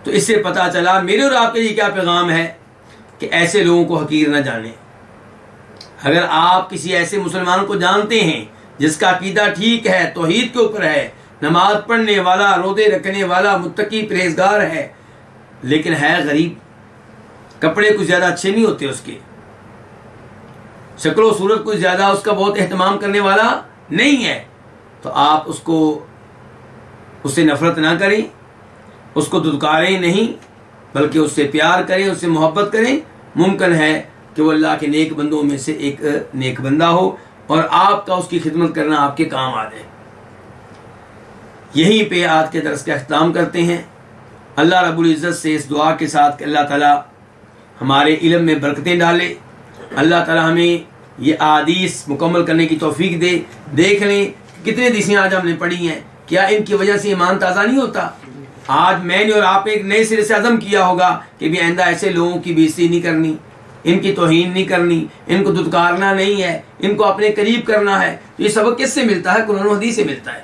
تو اس سے پتہ چلا میرے اور آپ کے لیے کیا پیغام ہے کہ ایسے لوگوں کو حقیر نہ جانیں. اگر آپ کسی ایسے مسلمان کو جانتے ہیں جس کا عقیدہ ٹھیک ہے، توحید کے اوپر ہے، نماز پڑھنے والا، روزے رکھنے والا، متقی پرہیزگار ہے، لیکن ہے غریب، کپڑے کچھ زیادہ اچھے نہیں ہوتے اس کے، شکل و صورت کچھ زیادہ اس کا بہت اہتمام کرنے والا نہیں ہے، تو آپ اس سے نفرت نہ کریں، اس کو دھتکاریں نہیں، بلکہ اس سے پیار کریں، اس سے محبت کریں. ممکن ہے کہ وہ اللہ کے نیک بندوں میں سے ایک نیک بندہ ہو اور آپ کا اس کی خدمت کرنا آپ کے کام آ جائے. یہیں پہ آج کے درس کا اختتام کرتے ہیں. اللہ رب العزت سے اس دعا کے ساتھ کہ اللہ تعالیٰ ہمارے علم میں برکتیں ڈالے، اللہ تعالیٰ ہمیں یہ احادیث مکمل کرنے کی توفیق دے. دیکھ لیں کتنے حدیثیں آج ہم نے پڑھی ہیں، کیا ان کی وجہ سے ایمان تازہ نہیں ہوتا؟ آج میں نے اور آپ نے ایک نئے سرے سے عزم کیا ہوگا کہ بھی آئندہ ایسے لوگوں کی بے عزتی نہیں کرنی، ان کی توہین نہیں کرنی، ان کو دھتکارنا نہیں ہے، ان کو اپنے قریب کرنا ہے. یہ سبق کس سے ملتا ہے؟ قرآن و حدیث سے ملتا ہے.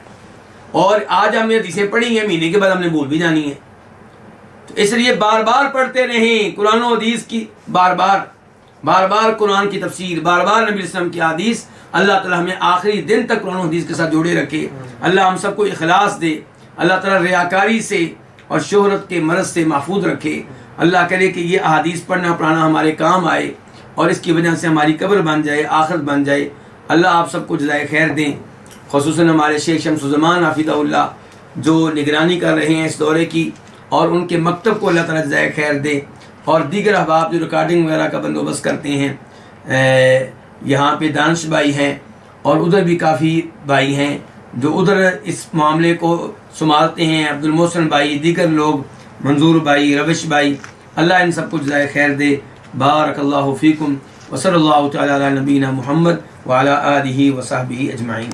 اور آج ہم نے حدیثیں پڑھی ہیں، مہینے کے بعد ہم نے بھول بھی جانی ہے. تو اس لیے بار بار پڑھتے رہیں قرآن و حدیث کی، بار بار قرآن کی تفسیر، بار بار نبی اسلام کی حدیث. اللہ تعالیٰ ہمیں آخری دن تک قرآن و حدیث کے ساتھ جوڑے رکھے. اللہ ہم سب کو اخلاص دے. اللہ تعالیٰ ریاکاری سے اور شہرت کے مرض سے محفوظ رکھے. اللہ کرے کہ یہ احادیث پڑھنا پڑھانا ہمارے کام آئے اور اس کی وجہ سے ہماری قبر بن جائے، آخرت بن جائے۔ اللہ آپ سب کو جزائے خیر دیں، خصوصاً ہمارے شیخ شمس الزمان حفظہ اللہ جو نگرانی کر رہے ہیں اس دورے کی، اور ان کے مکتب کو اللہ تعالیٰ جزائے خیر دے، اور دیگر احباب جو ریکارڈنگ وغیرہ کا بندوبست کرتے ہیں۔ یہاں پہ دانش بھائی ہیں اور ادھر بھی کافی بھائی ہیں جو ادھر اس معاملے کو سنبھالتے ہیں، عبد المحسن بھائی، دیگر لوگ، منظور بھائی، روش بھائی، اللہ ان سب کو جزائے خیر دے۔ بارک اللہ فیکم وصلی اللہ تعالی علی نبینا محمد وعلی آلہ وصحبہ اجمعین۔